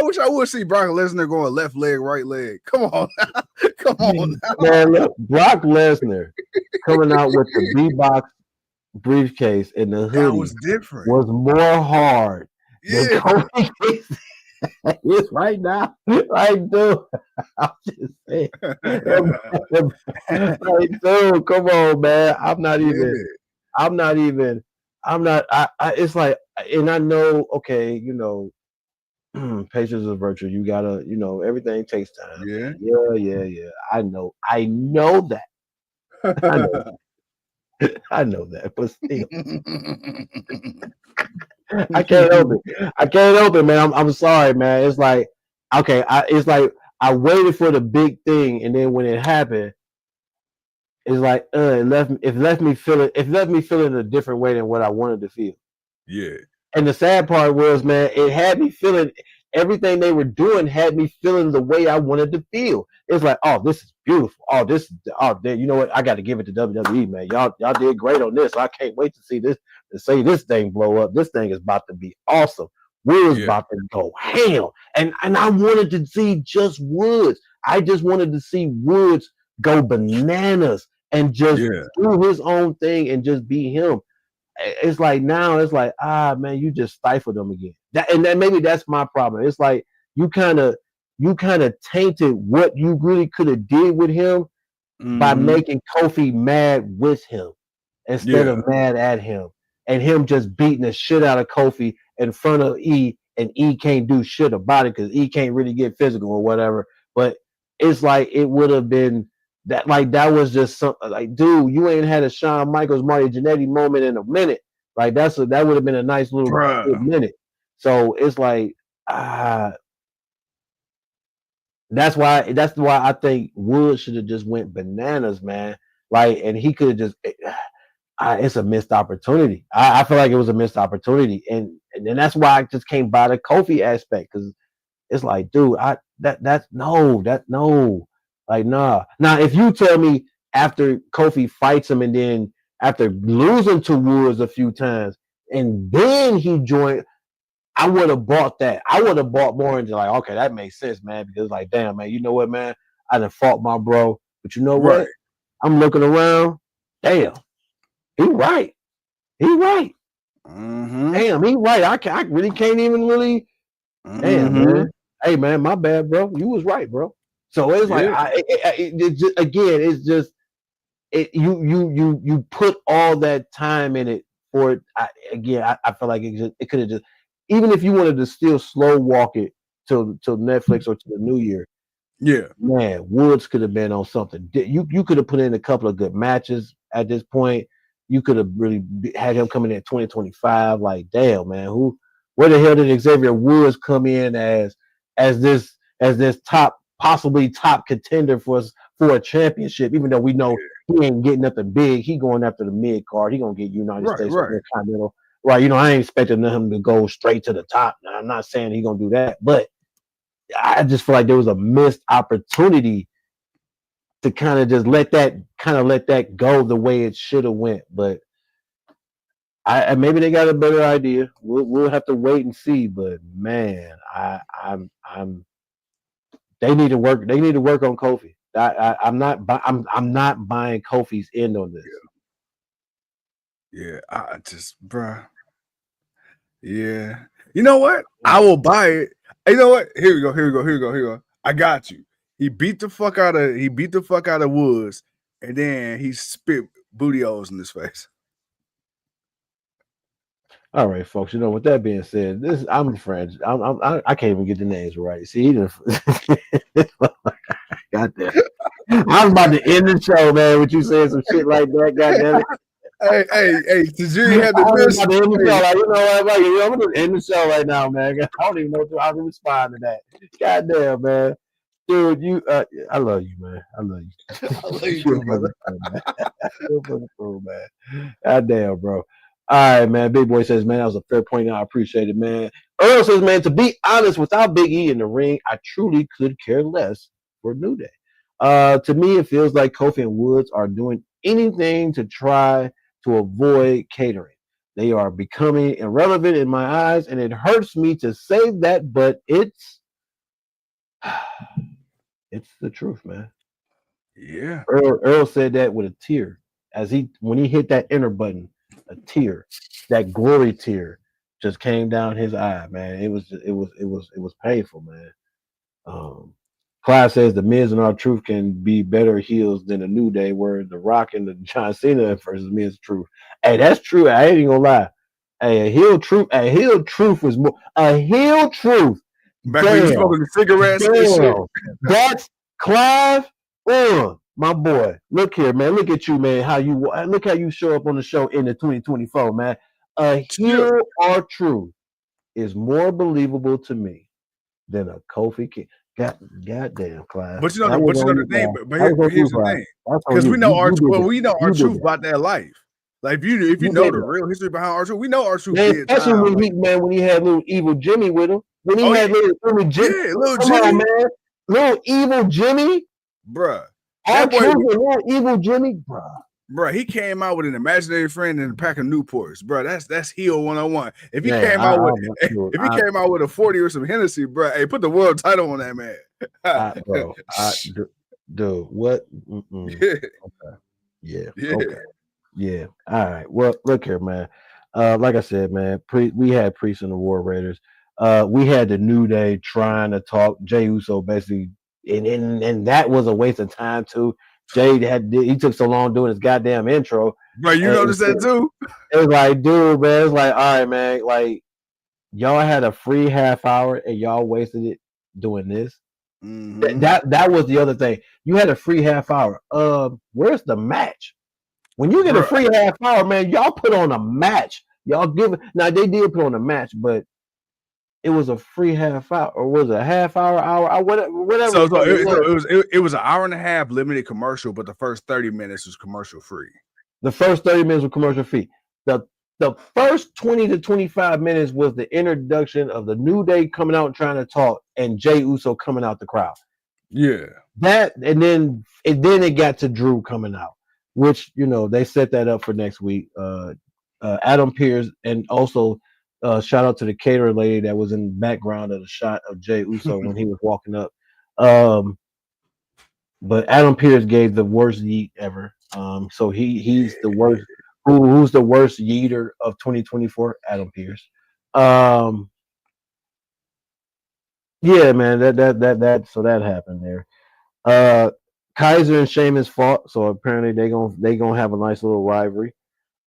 wish I would see Brock Lesnar going left leg, right leg. Come on, now. Come on, now. Man. Look, Brock Lesnar coming out with the B-box briefcase and the hoodie that was different. Was more hard than Kofi. It's right now. Like, dude, I'm just saying. Like, dude, come on, man. I'm not. It's like, and I know. Okay, you know, patience is a virtue. You gotta, you know, everything takes time. Yeah. I know that. I know that, but still. I can't help it, man. I'm sorry, man. It's like, okay, it's like I waited for the big thing, and then when it happened, it's like, it left me feeling a different way than what I wanted to feel. Yeah. And the sad part was, man, it had me feeling everything they were doing had me feeling the way I wanted to feel. It's like, oh, this is beautiful. You know what? I got to give it to WWE, man. Y'all did great on this. I can't wait to see this, to see this thing blow up. This thing is about to be awesome. Woods about to go ham. And I wanted to see just Woods. I just wanted to see Woods go bananas and just do his own thing and just be him. It's like now it's like, man, you just stifled them again. And maybe that's my problem. It's like you kind of tainted what you really could have did with him by making Kofi mad with him instead of mad at him, and him just beating the shit out of Kofi in front of E, and E can't do shit about it because E can't really get physical or whatever. But it's like it would have been that, like, that was just something like, dude, you ain't had a Shawn Michaels, Mario Jannetty moment in a minute. Like that would have been a nice little minute. So it's like, that's why I think Wood should have just went bananas, man. Like, and he could have just. It's a missed opportunity. I feel like it was a missed opportunity, and then that's why I just can't buy the Kofi aspect, because it's like, dude, no. Like, nah. Now, if you tell me after Kofi fights him and then after losing to Woods a few times and then he joined, I would have bought that. I would have bought more into like, okay, that makes sense, man. Because like, damn, man, you know what, man? I done fought my bro, but you know what? I'm looking around. Damn, he right. And damn, he right. I really can't even really. Damn, man. Hey, man, my bad, bro. You was right, bro. So it's like again, it's just you put all that time in it for it. I feel like it could have just, even if you wanted to still slow walk it till Netflix or to the New Year. Yeah, Man, Woods could have been on something. You could have put in a couple of good matches at this point. You could have really had him coming in 2025. Like, damn, man, where the hell did Xavier Woods come in as this possibly top contender for a championship? Even though we know he ain't getting nothing big, he going after the mid card. He gonna get United States or Intercontinental. Right, I ain't expecting him to go straight to the top. Now, I'm not saying he gonna do that, but I just feel like there was a missed opportunity to kind of just let that go the way it should have went. But maybe they got a better idea. We'll have to wait and see. But man, they need to work. They need to work on Kofi. I'm not buying Kofi's end on this. Yeah, I just, bruh. Yeah, you know what? I will buy it. You know what? Here we go. I got you. He beat the fuck out of Woods, and then he spit booty holes in his face. All right, folks. With that being said, I'm a friend. I can't even get the names right. See, goddamn. I was about to end the show, man, with you saying some shit like that. Goddamn it. Hey, since you had the miss, I'm gonna end the show right now, man. I don't even know how to respond to that. Goddamn, man. Dude, I love you, man. I love you. I love you too, brother. Man. Goddamn, bro. All right, man. Big Boy says, man, that was a fair point. I appreciate it, man. Earl says, man, to be honest, without Big E in the ring, I truly could care less for New Day. To me, it feels like Kofi and Woods are doing anything to try to avoid catering. They are becoming irrelevant in my eyes, and it hurts me to say that, but it's the truth, man. Yeah. Earl said that with a tear when he hit that enter button. A tear, that glory tear, just came down his eye, man. It was painful, man. Clive says the Miz and R-Truth can be better heels than a New Day, where The Rock and the John Cena versus Miz Truth. Hey, that's true. I ain't even gonna lie. Hey, a heel truth was more a heel truth. Back when you smoking the cigarettes and shit. That's Clive. My boy, look here, man. Look at you, man. Look how you show up on the show in the 2024, man. A heel or truth is more believable to me than a Kofi King. Goddamn, Clive. But you know the thing. But here's the thing, because we know R-Truth about that life. Like if you know the real history behind R-Truth, we know R-Truth did. Especially when he had little evil Jimmy with him. When he had little Jimmy, Jimmy, man. Little evil Jimmy, bruh. That boy, little evil Jimmy, bruh. He came out with an imaginary friend and a pack of Newports, bruh. That's heel 101. If he came out with a 40 or some Hennessy, bruh, hey, put the world title on that man. Dude, what? Okay. Yeah. Okay. Yeah. All right. Well, look here, man. Like I said, man, we had Priest and the War Raiders. We had the New Day trying to talk Jey Uso basically. And that was a waste of time too. Jay he took so long doing his goddamn intro. Bro, you noticed that too? It was like, dude, man, it's like, all right, man, like y'all had a free half hour and y'all wasted it doing this. Mm-hmm. That was the other thing. You had a free half hour. Where's the match? When you get a free half hour, man, y'all put on a match. Y'all now they did put on a match, but it was a free half hour, or was it a half hour, whatever. So it was an hour and a half limited commercial, but the first 30 minutes was commercial free. The first 30 minutes was commercial free. The first 20 to 25 minutes was the introduction of the New Day coming out and trying to talk, and Jey Uso coming out the crowd. Yeah. That and then it got to Drew coming out, which they set that up for next week. Adam Pearce, and also shout out to the caterer lady that was in the background of the shot of Jey Uso when he was walking up. But Adam Pearce gave the worst yeet ever. So he's the worst who's the worst yeeter of 2024? Adam Pearce. Um, yeah, man, so that happened there. Uh, Kaiser and Sheamus fought, so apparently they gonna have a nice little rivalry.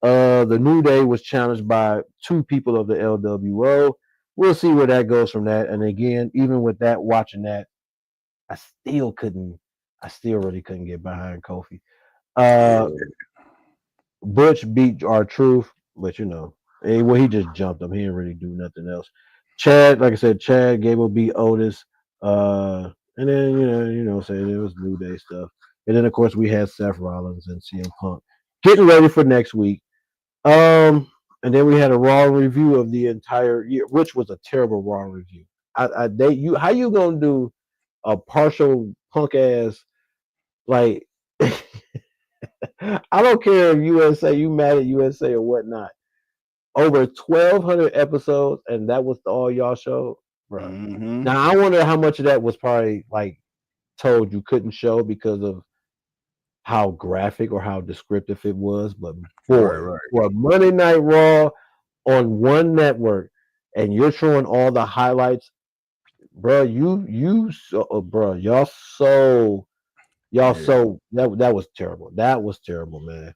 The New Day was challenged by two people of the LWO. We'll see where that goes from that. And again, even with that, watching that, I still couldn't. I still really couldn't get behind Kofi. Uh, Yeah. Butch beat R-Truth, but well, he just jumped him. He didn't really do nothing else. Chad, like I said, Chad Gable beat Otis. And then saying it was New Day stuff. And then of course we had Seth Rollins and CM Punk getting ready for next week. And then we had a Raw review of the entire year, which was a terrible Raw review. How you gonna do a partial punk ass like? I don't care if USA, you mad at USA or whatnot. Over 1,200 episodes, and that was all y'all showed, bro. Mm-hmm. Now I wonder how much of that was probably like told you couldn't show because of how graphic or how descriptive it was. But Right, boy, right. for a Monday Night Raw on one network, and you're showing all the highlights, bro. Bro, y'all Yeah. so that was terrible. That was terrible, man.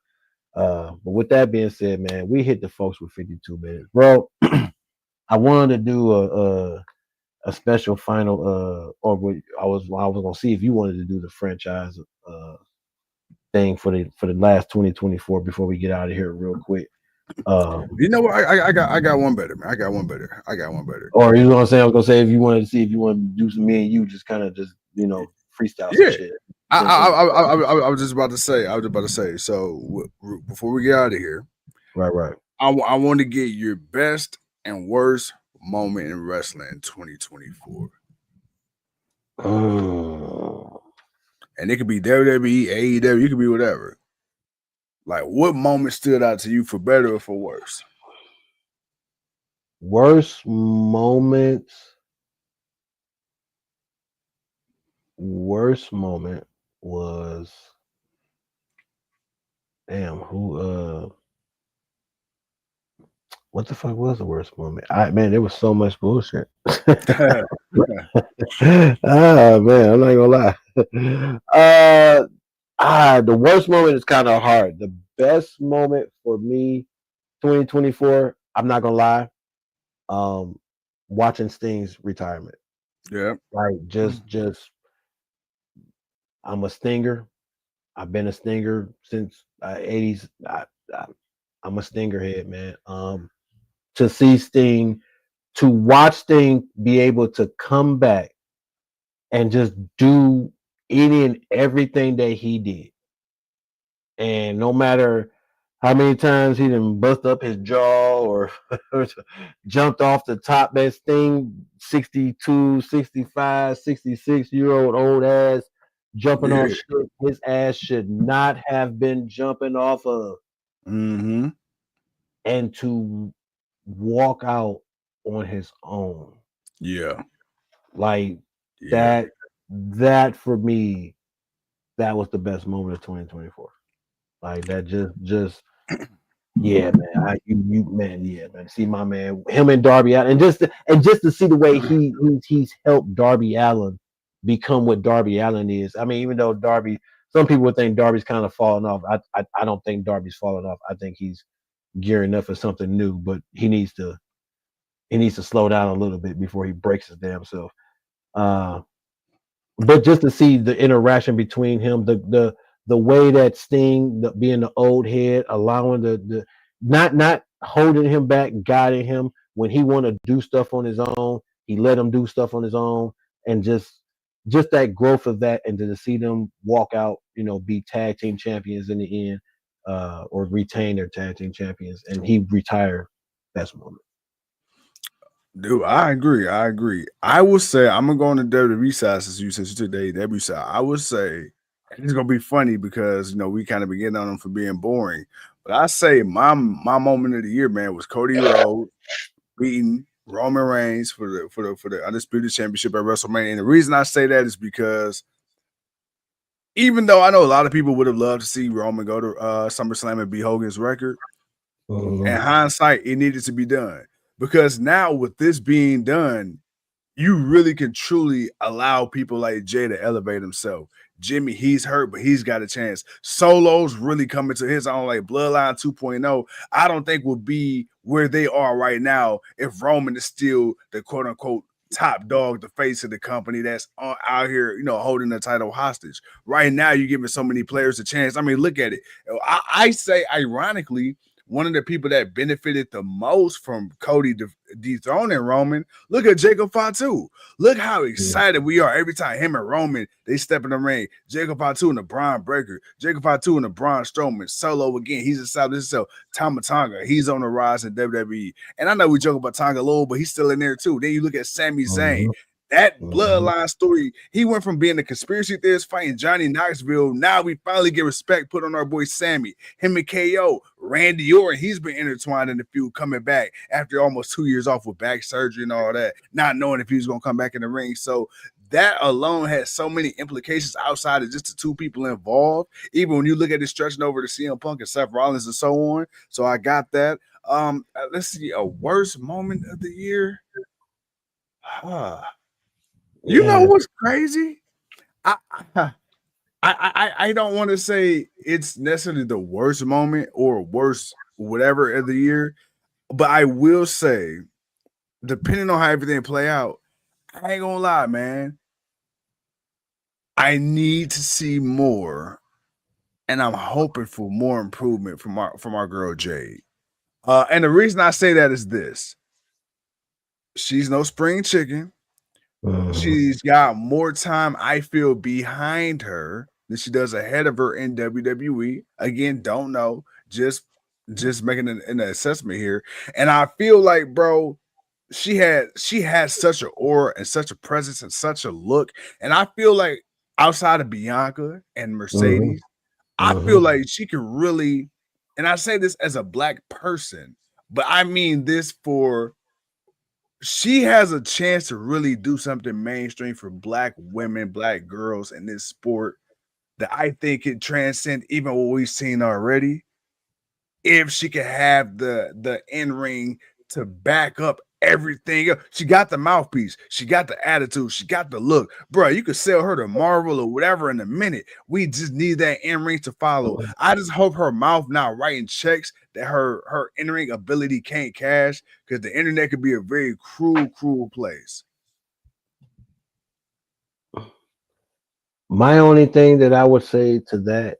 But with that being said, man, we hit the folks with 52 minutes, bro. I wanted to do a special final, I was gonna see if you wanted to do the franchise thing for the last 2024 before we get out of here real quick. You know what? I got one better, man. I got one better. I got one better. Or you know what I'm saying? I was gonna say if you wanted to see if you want to do some me and you just kind of just freestyle some Yeah. shit. I was just about to say. I was about to say. So before we get out of here, Right. I want to get your best and worst moment in wrestling in 2024, and it could be WWE, AEW, it could be whatever. Like, what moment stood out to you for better or for worse? Worst moments. Worst moment was damn who what the fuck was the worst moment? Man, there was so much bullshit. Ah man, I'm not gonna lie. The worst moment is kind of hard. The best moment for me, 2024, I'm not gonna lie. Watching Sting's retirement. Yeah. Like just I'm a Stinger. I've been a Stinger since 80s. I'm a Stinger head, man. To see Sting, to watch Sting be able to come back and just do any and everything that he did. And no matter how many times he didn't bust up his jaw or jumped off the top, that Sting 62, 65, 66-year-old old ass jumping off Yeah. shit his ass should not have been jumping off of. Mm-hmm. And to walk out on his own. Yeah. Like Yeah. that for me, that was the best moment of 2024. Like that just yeah, man. Yeah, man. See my man, him and Darby Allin, and just to see the way he's helped Darby Allin become what Darby Allin is. I mean, even though some people would think Darby's kind of falling off. I don't think Darby's falling off. I think he's gearing up for something new, but he needs to slow down a little bit before he breaks his damn self. Uh, but just to see the interaction between him, the way that Sting, being the old head, allowing the not holding him back, guiding him when he want to do stuff on his own, he let him do stuff on his own, and just that growth of that, and to see them walk out, be tag team champions in the end, or retain their tag team champions, and he retire. Best moment. Dude, I agree. I agree. I would say I'm gonna go on the WWE side since you took the AEW side. I would say it's gonna be funny because we kind of been getting on them for being boring. But I say my moment of the year, man, was Cody Rhodes beating Roman Reigns for the Undisputed Championship at WrestleMania. And the reason I say that is because even though I know a lot of people would have loved to see Roman go to SummerSlam and beat Hogan's record, in hindsight, it needed to be done because now with this being done, you really can truly allow people like Jay to elevate himself. Jimmy, he's hurt, but he's got a chance. Solo's really coming to his own, like Bloodline 2.0. I don't think will be where they are right now if Roman is still the quote unquote top dog, the face of the company that's out here, holding the title hostage. Right now, you're giving so many players a chance. I mean, look at it. I say, ironically, one of the people that benefited the most from Cody dethroning Roman, look at Jacob Fatu. Look how excited we are every time him and Roman, they step in the ring. Jacob Fatu and the Braun Breaker. Jacob Fatu and the Braun Strowman. Solo again. He's established himself. Tama Tonga. He's on the rise in WWE. And I know we joke about Tonga a little, but he's still in there too. Then you look at Sami Zayn. That bloodline story, he went from being a conspiracy theorist fighting Johnny Knoxville. Now we finally get respect put on our boy Sammy. Him and KO, Randy Orton, he's been intertwined in the feud coming back after almost 2 years off with back surgery and all that, not knowing if he was going to come back in the ring. So that alone has so many implications outside of just the two people involved. Even when you look at it stretching over to CM Punk and Seth Rollins and so on. So I got that. Let's see, a worst moment of the year. You know what's crazy? I don't want to say it's necessarily the worst moment or worst whatever of the year, but I will say, depending on how everything play out, I ain't gonna lie, man. I need to see more, and I'm hoping for more improvement from our girl Jade. And the reason I say that is this: she's no spring chicken. She's got more time, I feel, behind her than she does ahead of her in WWE. Again, don't know. Just making an assessment here. And I feel like, bro, she had such an aura and such a presence and such a look. And I feel like outside of Bianca and Mercedes, I feel like she could really, and I say this as a black person, but I mean this for she has a chance to really do something mainstream for black women, black girls in this sport that I think could transcend even what we've seen already. If she could have the in-ring to back up everything else. She got the mouthpiece, she got the attitude, she got the look. Bro, you could sell her to Marvel or whatever in a minute. We just need that in-ring to follow. I just hope her mouth not writing checks that her in-ring ability can't cash, because the internet could be a very cruel place. My only thing that I would say to that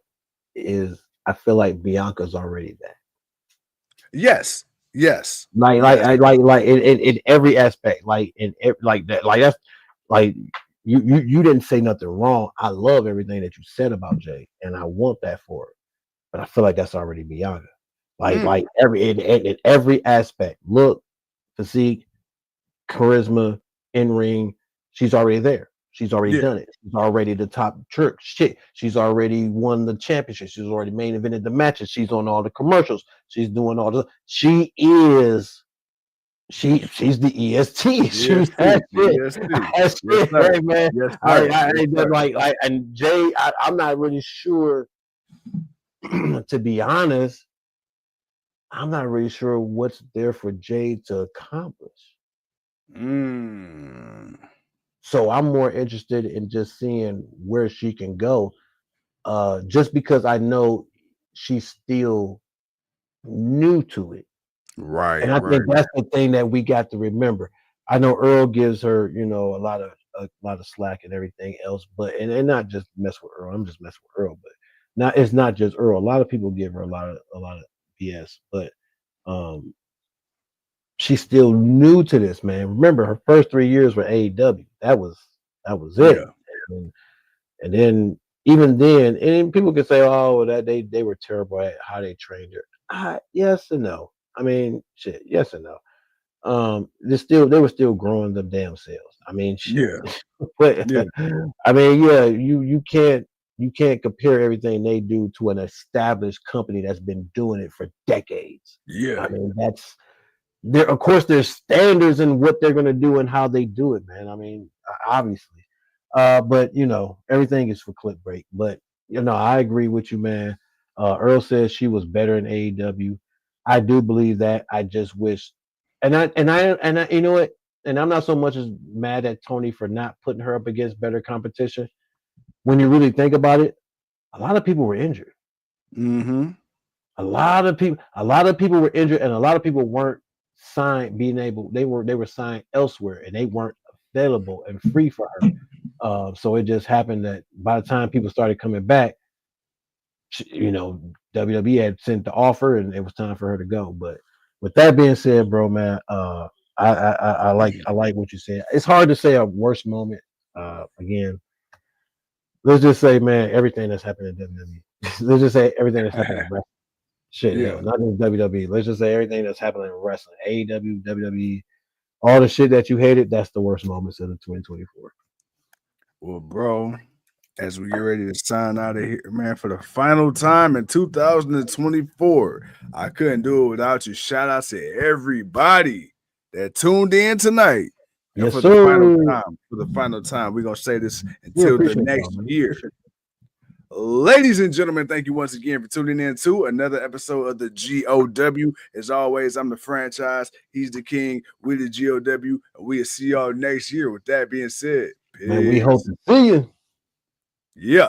is I feel like Bianca's already that. Yes. Like in every aspect, like like that, like that's like you didn't say nothing wrong. I love everything that you said about Jay, and I want that for her. But I feel like that's already Bianca. Like every in every aspect, look, physique, charisma, in ring, she's already there. She's already done it. She's already the top trick shit. She's already won the championship. She's already main evented the matches. She's on all the commercials. She's doing all the. She's the EST. She's that shit. That shit, right, man. Yes, I and Jay. I'm not really sure. To be honest, I'm not really sure what's there for Jay to accomplish. So I'm more interested in just seeing where she can go. Just because I know she's still new to it. Right. And I think that's the thing that we got to remember. I know Earl gives her, a lot of slack and everything else, but and not just mess with Earl. I'm just messing with Earl, but it's not just Earl. A lot of people give her a lot of BS, but she's still new to this, man. Remember, her first 3 years were AEW. That was it. Yeah. And then even then, and people can say, "Oh, that they were terrible at how they trained her." Yes and no. I mean, shit. Yes and no. They were still growing them damn cells. I mean, shit. But, I mean, yeah, you can't compare everything they do to an established company that's been doing it for decades. Yeah. I mean, of course there's standards in what they're gonna do and how they do it, man. I mean, obviously. But everything is for clickbait. But I agree with you, man. Earl says she was better in AEW. I do believe that. I just wish, and I, you know what? And I'm not so much as mad at Tony for not putting her up against better competition. When you really think about it, a lot of people were injured. Mm-hmm. A lot of people were injured, and a lot of people weren't signed. They were signed elsewhere, and they weren't available and free for her. So it just happened that by the time people started coming back, WWE had sent the offer, and it was time for her to go. But with that being said, bro, man, I like what you said. It's hard to say a worst moment. Again, let's just say, man, everything that's happened in WWE. Let's just say everything that's happened in wrestling. Shit, Yeah. hell, not just WWE. Let's just say everything that's happening in wrestling, AEW, WWE, all the shit that you hated. That's the worst moments of the 2024. Well, bro, as we get ready to sign out of here, man, for the final time in 2024, I couldn't do it without you. Shout out to everybody that tuned in tonight. And Yes, for the sir. final time, we're gonna say this We until the appreciate y'all, next man. year. Ladies and gentlemen, thank you once again for tuning in to another episode of the GOW. As always, I'm the franchise. He's the king. We the GOW. And we'll see y'all next year. With that being said, peace. Man, we hope to see you. Yeah.